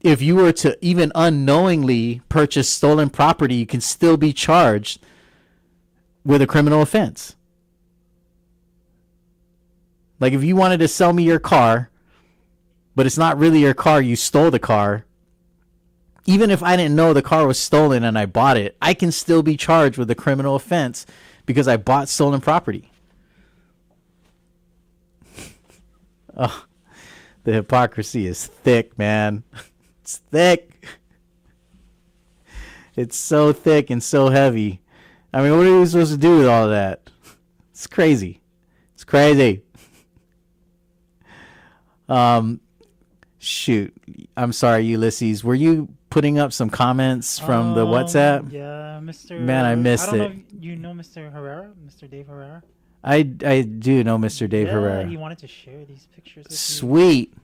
if you were to even unknowingly purchase stolen property, you can still be charged with a criminal offense. Like if you wanted to sell me your car, but it's not really your car, you stole the car, even if I didn't know the car was stolen and I bought it, I can still be charged with a criminal offense because I bought stolen property. Oh, the hypocrisy is thick, man. It's thick. It's so thick and so heavy. What are we supposed to do with all of that? It's crazy. It's crazy. Shoot. I'm sorry, Ulysses. Were you putting up some comments from the WhatsApp? Yeah, Mr. Man, I missed it. I don't know if you know Mr. Herrera, Mr. Dave Herrera. I do know Mr. Dave Herrera. He wanted to share these pictures with you. Sweet.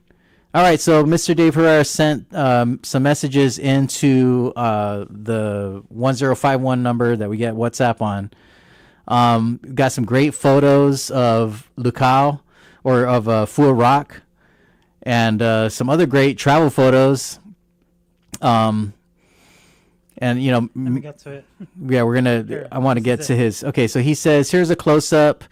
All right, so Mr. Dave Herrera sent some messages into the 1051 number that we get WhatsApp on. Got some great photos of Lucao or of Phua Rock, and some other great travel photos. And Let me get to it. Yeah, I want to get to his. Okay, so he says, here's a close-up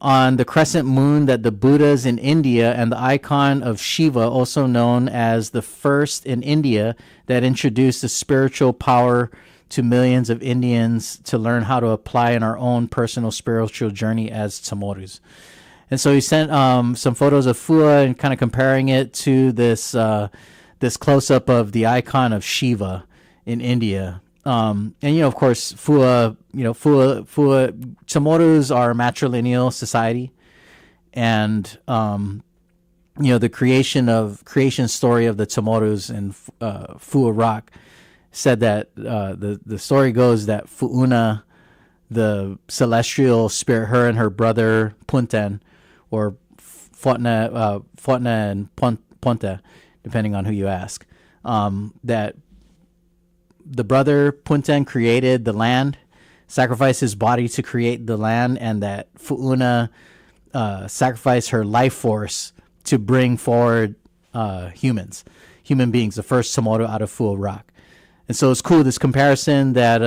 on the crescent moon that the Buddhas in India and the icon of Shiva, also known as the first in India that introduced the spiritual power to millions of Indians to learn how to apply in our own personal spiritual journey as Chamorros. And so he sent some photos of Fua and kind of comparing it to this this close-up of the icon of Shiva in India. And, of course, Chamorros are a matrilineal society. And, the creation story of the Chamorros in Fua Rock said that the story goes that Fu'una, the celestial spirit, her and her brother Punten, or Fotna and Ponta, depending on who you ask, that the brother Punten created the land, sacrificed his body to create the land, and that Fu'una sacrificed her life force to bring forward human beings, the first Chamorro out of Fua Rock. And so it's cool, this comparison that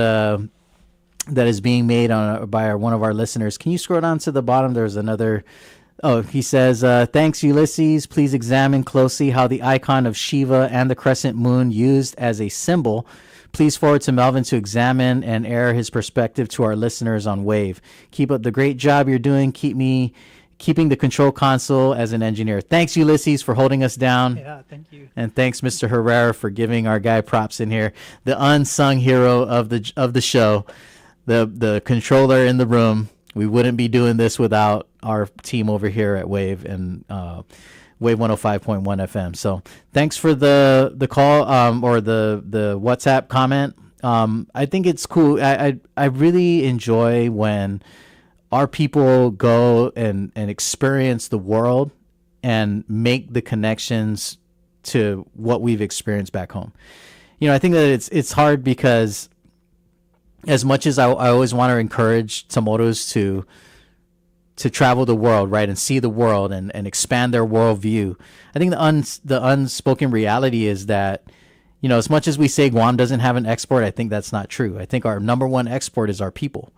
is being made by one of our listeners. Can you scroll down to the bottom? There's another. Oh, he says, thanks, Ulysses. Please examine closely how the icon of Shiva and the crescent moon used as a symbol. Please forward to Melvin to examine and air his perspective to our listeners on Wave. Keep up the great job you're doing. Keeping the control console as an engineer. Thanks, Ulysses, for holding us down. Yeah, thank you. And thanks, Mr. Herrera, for giving our guy props in here. The unsung hero of the show, the controller in the room. We wouldn't be doing this without our team over here at Wave and Wave 105.1 FM. So thanks for the call or the WhatsApp comment. I think it's cool. I really enjoy when our people go and experience the world and make the connections to what we've experienced back home. I think that it's hard because as much as I always want to encourage Chamorros to travel the world, right, and see the world and expand their worldview, I think the unspoken reality is that, as much as we say Guam doesn't have an export, I think that's not true. I think our number one export is our people.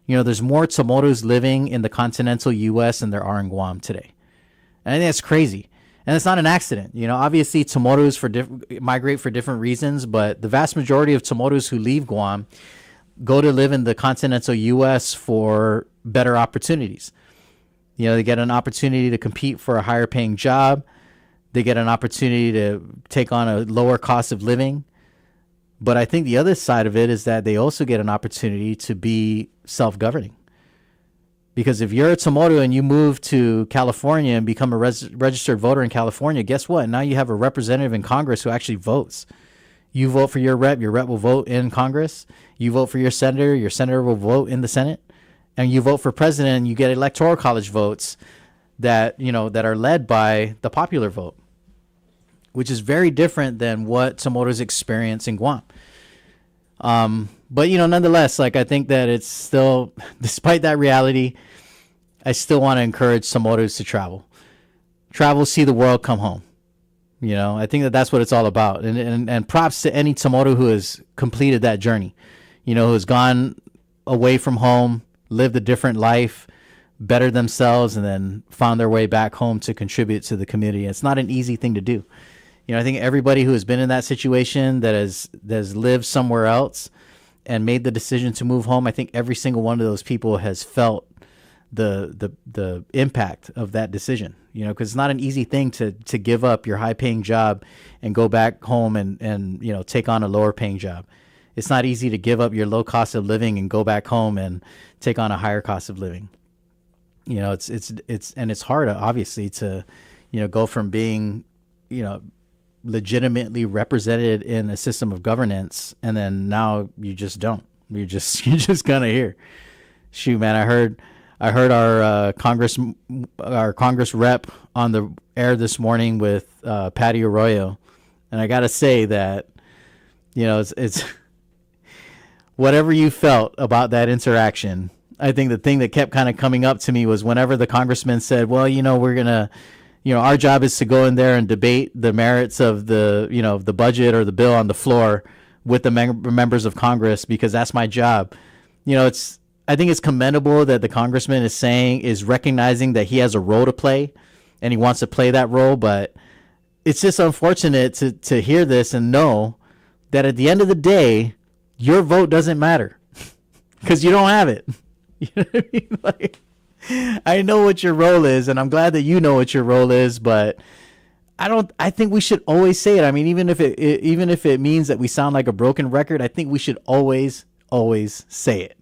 There's more Chamorros living in the continental U.S. than there are in Guam today. And I think that's crazy. And it's not an accident. Obviously Chamorros migrate for different reasons, but the vast majority of Chamorros who leave Guam go to live in the continental U.S. for better opportunities. They get an opportunity to compete for a higher paying job. They get an opportunity to take on a lower cost of living. But I think the other side of it is that they also get an opportunity to be self-governing. Because if you're a Chamorro and you move to California and become a registered voter in California, guess what? Now you have a representative in Congress who actually votes. You vote for your rep will vote in Congress. You vote for your senator will vote in the Senate. And you vote for president, and you get electoral college votes that are led by the popular vote, which is very different than what Chamorros experience in Guam. But nonetheless, I think that it's still, despite that reality, I still want to encourage Chamorros to travel, see the world, come home. I think that's what it's all about. And props to any Chamorro who has completed that journey, who has gone away from home, lived a different life, bettered themselves, and then found their way back home to contribute to the community. It's not an easy thing to do. I think everybody who has been in that situation that has lived somewhere else and made the decision to move home, I think every single one of those people has felt the impact of that decision, because it's not an easy thing to give up your high paying job and go back home and take on a lower paying job. It's not easy to give up your low cost of living and go back home and take on a higher cost of living. It's hard, obviously, to, go from being, legitimately represented in a system of governance, and then now you just don't. You're just kind of here. Shoot, man, I heard our Congress rep on the air this morning with Patty Arroyo, and I gotta say that, it's whatever you felt about that interaction. I think the thing that kept kind of coming up to me was whenever the congressman said, well, we're going to, our job is to go in there and debate the merits of the, the budget or the bill on the floor with the members of Congress, because that's my job. I think it's commendable that the congressman is recognizing that he has a role to play and he wants to play that role. But it's just unfortunate to hear this and know that at the end of the day, your vote doesn't matter because you don't have it. You know what I mean? Like, I know what your role is, and I'm glad that you know what your role is, but I think we should always say it. I mean, even if it means that we sound like a broken record, I think we should always say it.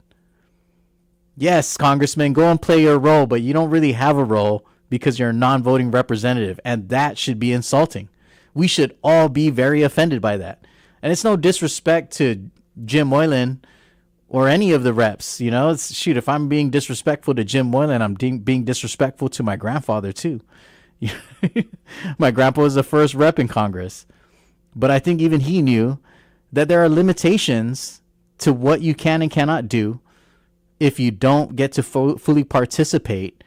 Yes, Congressman, go and play your role, but you don't really have a role because you're a non-voting representative, and that should be insulting. We should all be very offended by that. And it's no disrespect to Jim Moylan or any of the reps. You know, shoot, if I'm being disrespectful to Jim Moylan, I'm being disrespectful to my grandfather too. My grandpa was the first rep in Congress, but I think even he knew that there are limitations to what you can and cannot do if you don't get to fully participate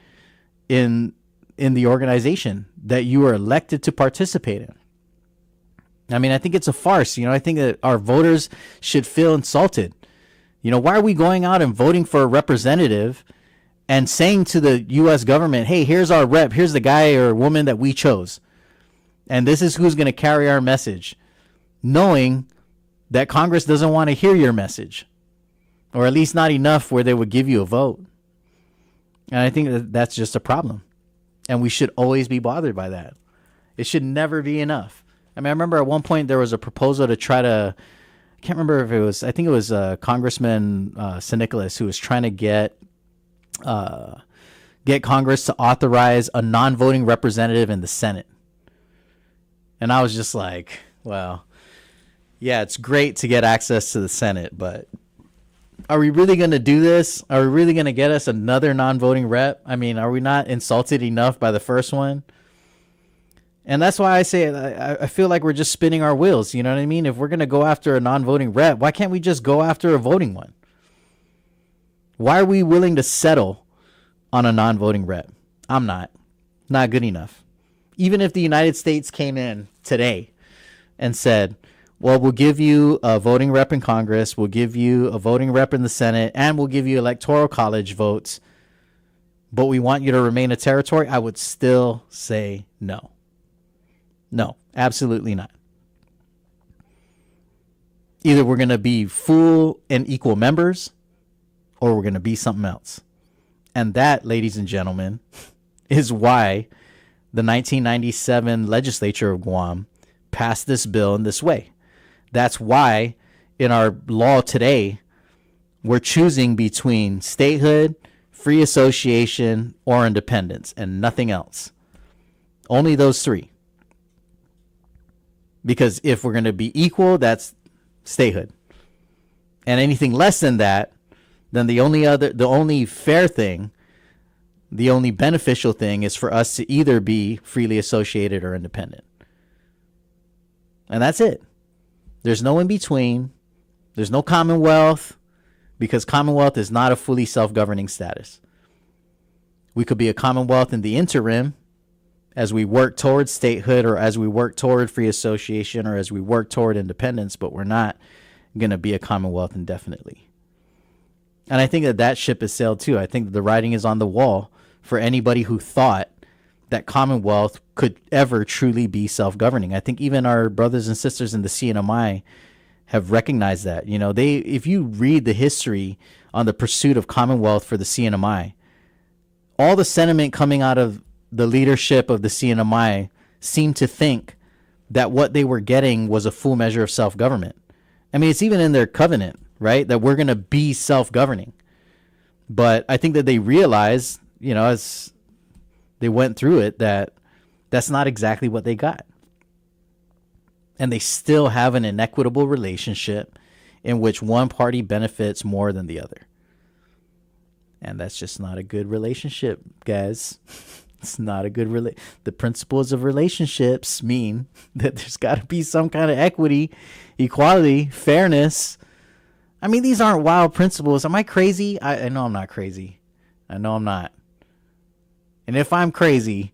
in the organization that you are elected to participate in. I mean, I think it's a farce. You know, I think that our voters should feel insulted. You know, why are we going out and voting for a representative and saying to the U.S. government, hey, here's our rep, here's the guy or woman that we chose, and this is who's going to carry our message, knowing that Congress doesn't want to hear your message, or at least not enough where they would give you a vote. And I think that that's just a problem, and we should always be bothered by that. It should never be enough. I mean, I remember at one point there was a proposal to try to, I can't remember if it was, I think it was Congressman St. Nicholas who was trying to get Congress to authorize a non-voting representative in the Senate. And I was just like, well, yeah, it's great to get access to the Senate, but are we really going to do this? Are we really going to get us another non-voting rep? I mean, are we not insulted enough by the first one? And that's why I say I feel like we're just spinning our wheels. You know what I mean? If we're going to go after a non-voting rep, why can't we just go after a voting one? Why are we willing to settle on a non-voting rep? I'm not. Not good enough. Even if the United States came in today and said, well, we'll give you a voting rep in Congress, we'll give you a voting rep in the Senate, and we'll give you electoral college votes, but we want you to remain a territory, I would still say no. No, absolutely not. Either we're going to be full and equal members, or we're going to be something else. And that, ladies and gentlemen, is why the 1997 legislature of Guam passed this bill in this way. That's why in our law today, we're choosing between statehood, free association, or independence, and nothing else. Only those three. Because if we're going to be equal, that's statehood. And anything less than that, then the only fair thing, the only beneficial thing is for us to either be freely associated or independent. And that's it. There's no in between. There's no Commonwealth, because Commonwealth is not a fully self-governing status. We could be a Commonwealth in the interim as we work towards statehood, or as we work toward free association, or as we work toward independence, but we're not going to be a Commonwealth indefinitely. And I think that ship has sailed too. I think that the writing is on the wall for anybody who thought that Commonwealth could ever truly be self-governing. I think even our brothers and sisters in the CNMI have recognized that. You know, if you read the history on the pursuit of Commonwealth for the CNMI, all the sentiment coming out of the leadership of the CNMI seemed to think that what they were getting was a full measure of self-government. I mean, it's even in their covenant, right? That we're going to be self-governing. But I think that they realized, you know, as they went through it, that that's not exactly what they got. And they still have an inequitable relationship in which one party benefits more than the other. And that's just not a good relationship, guys. It's not a good The principles of relationships mean that there's got to be some kind of equity, equality, fairness. I mean, these aren't wild principles. Am I crazy? I know I'm not crazy. I know I'm not. And if I'm crazy,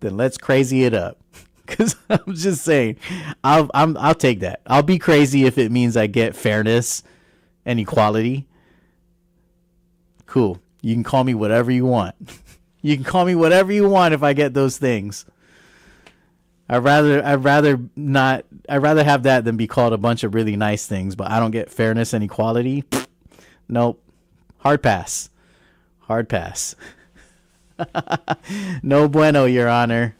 then let's crazy it up. Because I'm just saying, I'll take that. I'll be crazy if it means I get fairness and equality. Cool. You can call me whatever you want. You can call me whatever you want if I get those things. I'd rather have that than be called a bunch of really nice things, but I don't get fairness and equality. Nope. Hard pass. Hard pass. No bueno, Your Honor.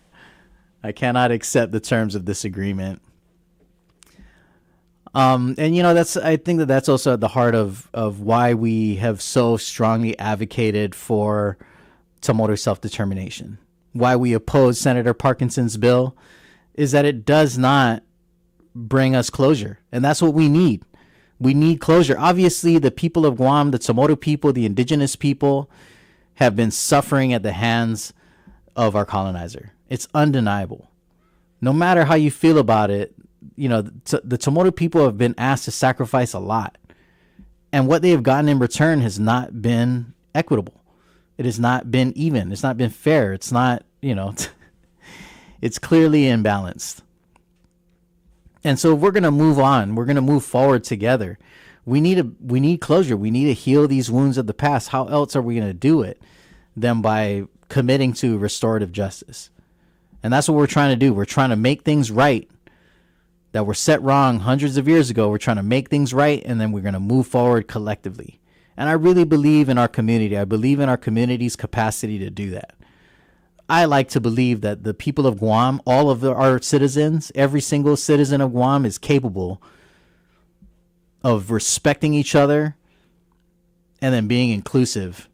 I cannot accept the terms of this agreement. And I think that's also at the heart of why we have so strongly advocated for Chamorro self-determination. Why we oppose Senator Parkinson's bill is that it does not bring us closure. And that's what we need. We need closure. Obviously, the people of Guam, the Chamorro people, the indigenous people have been suffering at the hands of our colonizer. It's undeniable. No matter how you feel about it, the Chamorro people have been asked to sacrifice a lot. And what they have gotten in return has not been equitable. It has not been even. It's not been fair. It's not, it's clearly imbalanced. And so if we're going to move on, we're going to move forward together. We need closure. We need to heal these wounds of the past. How else are we going to do it than by committing to restorative justice? And that's what we're trying to do. We're trying to make things right that were set wrong hundreds of years ago. We're trying to make things right, and then we're going to move forward collectively. And I really believe in our community. I believe in our community's capacity to do that. I like to believe that the people of Guam, all of our citizens, every single citizen of Guam is capable of respecting each other and then being inclusive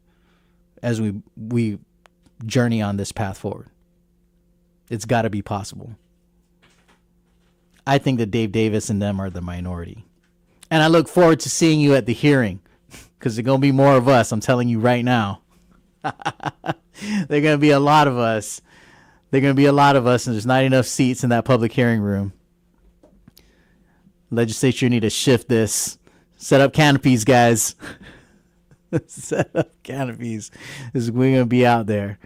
as we journey on this path forward. It's got to be possible. I think that Dave Davis and them are the minority. And I look forward to seeing you at the hearing, because there's going to be more of us. I'm telling you right now. There are going to be a lot of us. There are going to be a lot of us, and there's not enough seats in that public hearing room. Legislature need to shift this. Set up canopies, guys. Set up canopies. We're going to be out there.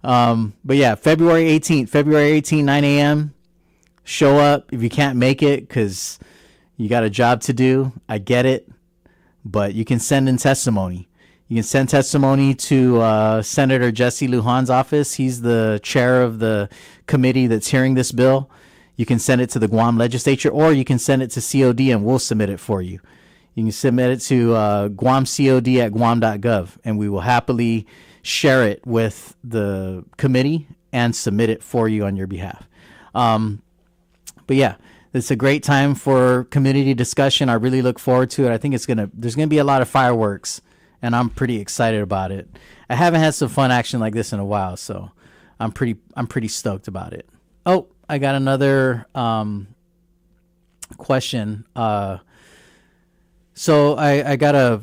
But yeah, February 18th, 9 a.m. Show up if you can't make it because you got a job to do. I get it. But you can send in testimony. You can send testimony to Senator Jesse Lujan's office. He's the chair of the committee that's hearing this bill. You can send it to the Guam legislature, or you can send it to COD and we'll submit it for you. You can submit it to guamcod@guam.gov, and we will happily share it with the committee and submit it for you on your behalf. But yeah, it's a great time for community discussion. I really look forward to it. I think there's gonna be a lot of fireworks, and I'm pretty excited about it. I haven't had some fun action like this in a while, so I'm pretty stoked about it. Oh, I got another question. So I got a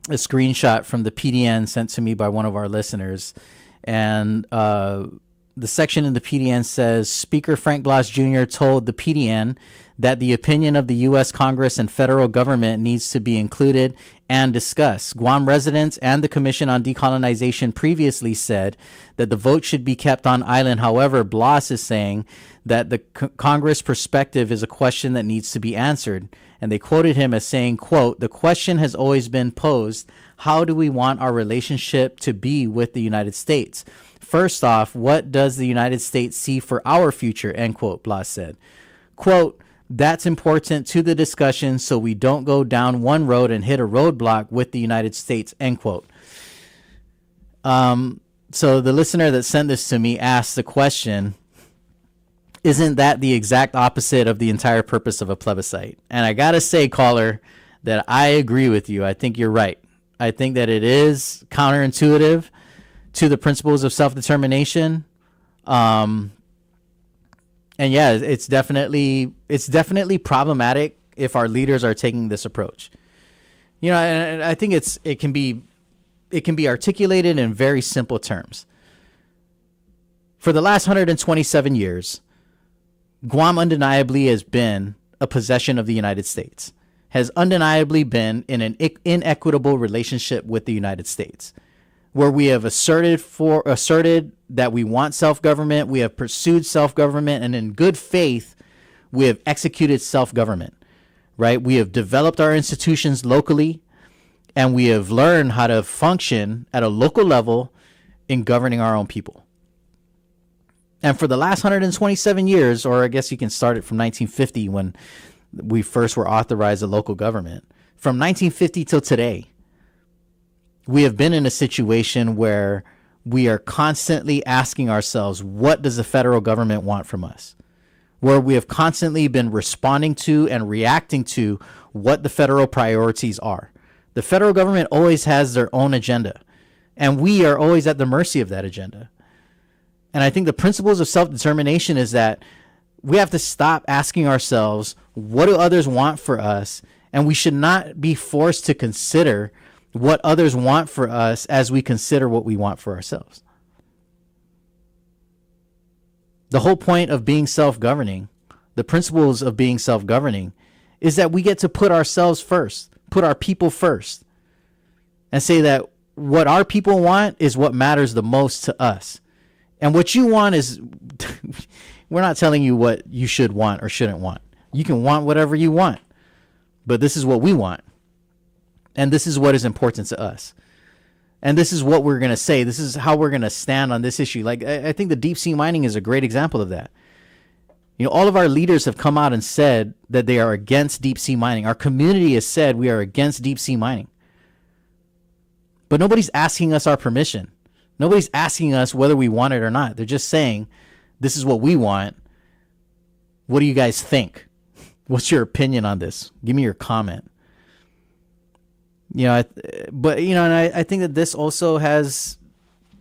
screenshot from the PDN sent to me by one of our listeners, and the section in the PDN says, Speaker Frank Blas Jr. told the PDN that the opinion of the U.S. Congress and federal government needs to be included and discussed. Guam residents and the Commission on Decolonization previously said that the vote should be kept on island. However, Blas is saying that the Congress perspective is a question that needs to be answered. And they quoted him as saying, quote, the question has always been posed, how do we want our relationship to be with the United States? First off, what does the United States see for our future? End quote, Blas said. Quote, that's important to the discussion so we don't go down one road and hit a roadblock with the United States, end quote. So the listener that sent this to me asked the question, isn't that the exact opposite of the entire purpose of a plebiscite? And I got to say, caller, that I agree with you. I think you're right. I think that it is counterintuitive to the principles of self-determination. And yeah, it's definitely problematic if our leaders are taking this approach. You know, and I think it can be articulated in very simple terms. For the last 127 years, Guam undeniably has been a possession of the United States, has undeniably been in an inequitable relationship with the United States, where we have asserted that we want self-government, we have pursued self-government, and in good faith, we have executed self-government, right? We have developed our institutions locally, and we have learned how to function at a local level in governing our own people. And for the last 127 years, or I guess you can start it from 1950 when we first were authorized a local government, from 1950 till today, we have been in a situation where we are constantly asking ourselves, what does the federal government want from us? Where we have constantly been responding to and reacting to what the federal priorities are. The federal government always has their own agenda, and we are always at the mercy of that agenda. And I think the principles of self-determination is that we have to stop asking ourselves, what do others want for us? And we should not be forced to consider what others want for us as we consider what we want for ourselves. The whole point of being self-governing, the principles of being self-governing, is that we get to put ourselves first, put our people first, and say that what our people want is what matters the most to us. And what you want is, we're not telling you what you should want or shouldn't want. You can want whatever you want, but this is what we want. And this is what is important to us. And this is what we're going to say. This is how we're going to stand on this issue. Like, I think the deep sea mining is a great example of that. You know, all of our leaders have come out and said that they are against deep sea mining. Our community has said we are against deep sea mining. But nobody's asking us our permission. Nobody's asking us whether we want it or not. They're just saying, this is what we want. What do you guys think? What's your opinion on this? Give me your comment. You know, and I think that this also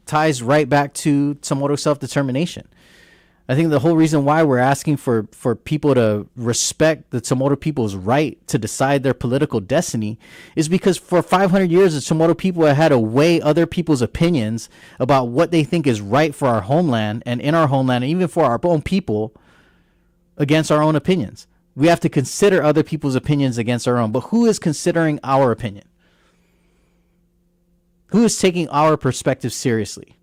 ties right back to Chamorro self-determination. I think the whole reason why we're asking for people to respect the Chamorro people's right to decide their political destiny is because for 500 years, the Chamorro people have had to weigh other people's opinions about what they think is right for our homeland and in our homeland, and even for our own people, against our own opinions. We have to consider other people's opinions against our own. But who is considering our opinion? Who is taking our perspective seriously?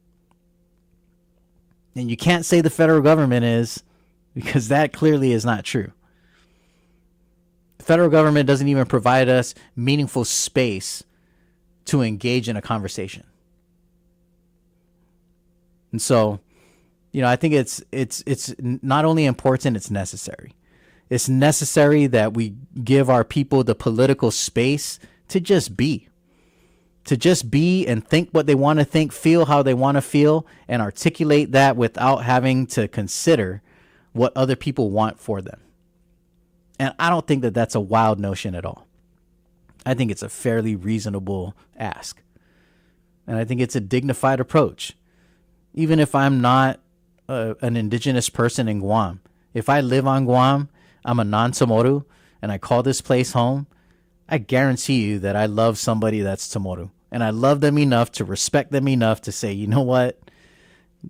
And you can't say the federal government is, because that clearly is not true. The federal government doesn't even provide us meaningful space to engage in a conversation. And so, you know, I think it's not only important, it's necessary. It's necessary that we give our people the political space to just be. To just be and think what they want to think, feel how they want to feel, and articulate that without having to consider what other people want for them. And I don't think that that's a wild notion at all. I think it's a fairly reasonable ask. And I think it's a dignified approach. Even if I'm not an indigenous person in Guam, if I live on Guam, I'm a non-Chamorro, and I call this place home, I guarantee you that I love somebody that's Chamorro. And I love them enough to respect them enough to say, you know what?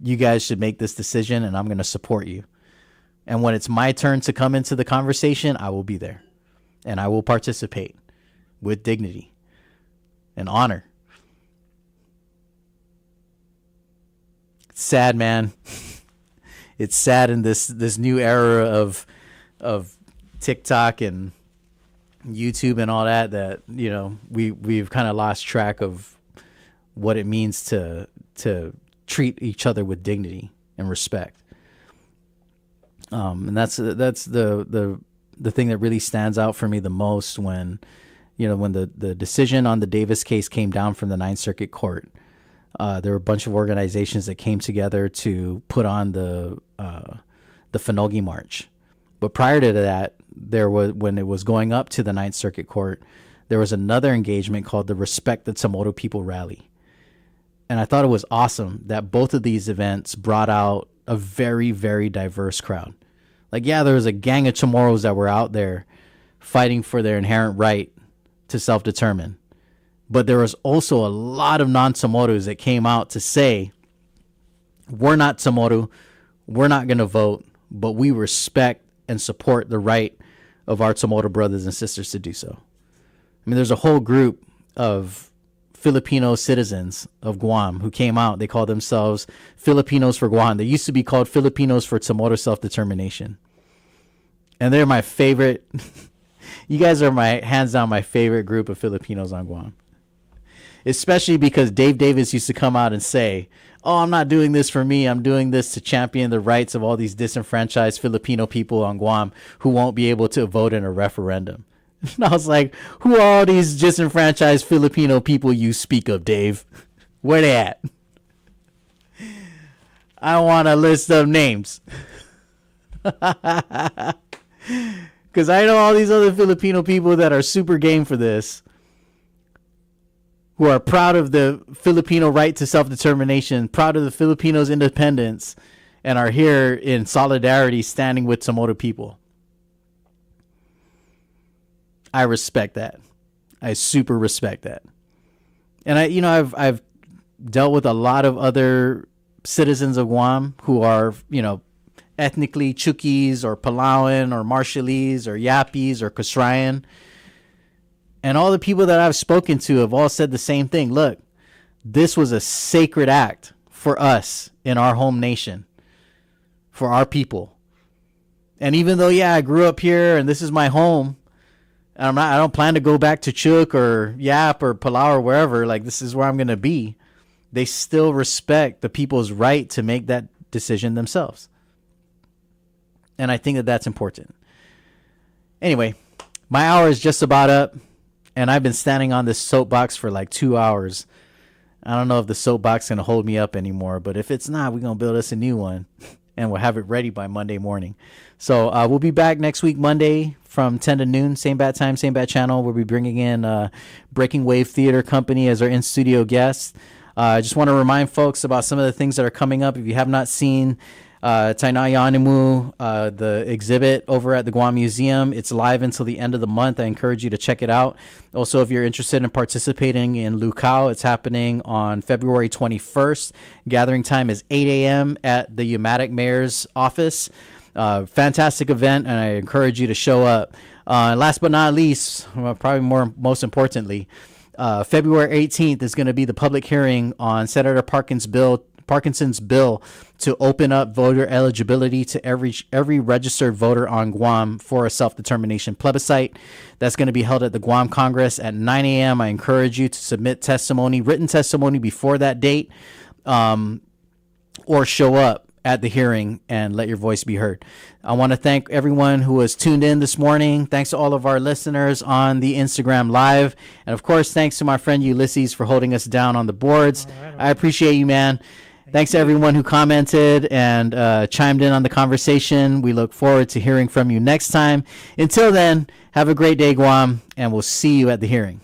You guys should make this decision, and I'm going to support you. And when it's my turn to come into the conversation, I will be there. And I will participate with dignity and honor. It's sad, man. It's sad in this new era of TikTok and YouTube and all that, you know, we've kind of lost track of what it means to treat each other with dignity and respect. And that's the thing that really stands out for me the most when the decision on the Davis case came down from the Ninth Circuit Court. There were a bunch of organizations that came together to put on the Finogi March. But prior to that, when it was going up to the Ninth Circuit Court, there was another engagement called the Respect the Chamorro People Rally. And I thought it was awesome that both of these events brought out a very, very diverse crowd. Like, yeah, there was a gang of Chamorros that were out there fighting for their inherent right to self-determine. But there was also a lot of non-Chamorros that came out to say, we're not Chamorro, we're not going to vote, but we respect and support the right of our Chamorro brothers and sisters to do so. I mean, there's a whole group of Filipino citizens of Guam who came out. They call themselves Filipinos for Guam. They used to be called Filipinos for Chamorro self-determination. And they're my favorite. You guys are hands down my favorite group of Filipinos on Guam. Especially because Dave Davis used to come out and say, oh, I'm not doing this for me. I'm doing this to champion the rights of all these disenfranchised Filipino people on Guam who won't be able to vote in a referendum. And I was like, who are all these disenfranchised Filipino people you speak of, Dave? Where they at? I want a list of names. Because I know all these other Filipino people that are super game for this, who are proud of the Filipino right to self-determination, proud of the Filipinos' independence, and are here in solidarity standing with some other people. I respect that. I super respect that. And I've dealt with a lot of other citizens of Guam who are, ethnically Chukis or Palauan or Marshallese or Yapis or Kasrayan. And all the people that I've spoken to have all said the same thing. Look, this was a sacred act for us in our home nation, for our people. And even though, I grew up here and this is my home, and I don't plan to go back to Chuk or Yap or Palau or wherever, like this is where I'm going to be. They still respect the people's right to make that decision themselves. And I think that that's important. Anyway, my hour is just about up, and I've been standing on this soapbox for like 2 hours. I don't know if the soapbox is going to hold me up anymore, but if it's not, we're going to build us a new one, and we'll have it ready by Monday morning. So we'll be back next week, Monday, from 10 to noon, same bat time, same bat channel. We'll be bringing in Breaking Wave Theater Company as our in-studio guest. I just want to remind folks about some of the things that are coming up. If you have not seen Tainai Animu, the exhibit over at the Guam Museum, it's live until the end of the month. I encourage you to check it out. Also, if you're interested in participating in Lukau, it's happening on February 21st. Gathering time is 8 a.m. at the Umatic Mayor's office. Fantastic event, and I encourage you to show up. Last but not least, most importantly, February 18th is going to be the public hearing on Senator Parkinson's bill to open up voter eligibility to every registered voter on Guam for a self-determination plebiscite. That's going to be held at the Guam Congress at 9 a.m. I encourage you to submit written testimony before that date, or show up at the hearing and let your voice be heard. I want to thank everyone who was tuned in this morning. Thanks to all of our listeners on the Instagram Live. And of course, thanks to my friend Ulysses for holding us down on the boards. I appreciate you, man. Thanks to everyone who commented and chimed in on the conversation. We look forward to hearing from you next time. Until then, have a great day, Guam, and we'll see you at the hearing.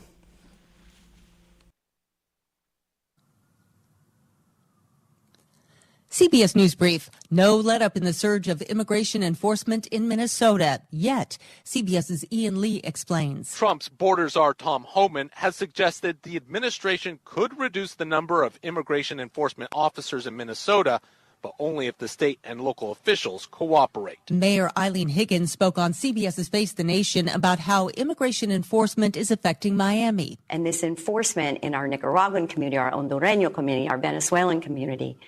CBS News Brief. No let-up in the surge of immigration enforcement in Minnesota yet. CBS's Ian Lee explains. Trump's border czar Tom Homan has suggested the administration could reduce the number of immigration enforcement officers in Minnesota, but only if the state and local officials cooperate. Mayor Eileen Higgins spoke on CBS's Face the Nation about how immigration enforcement is affecting Miami. And this enforcement in our Nicaraguan community, our Hondureño community, our Venezuelan community,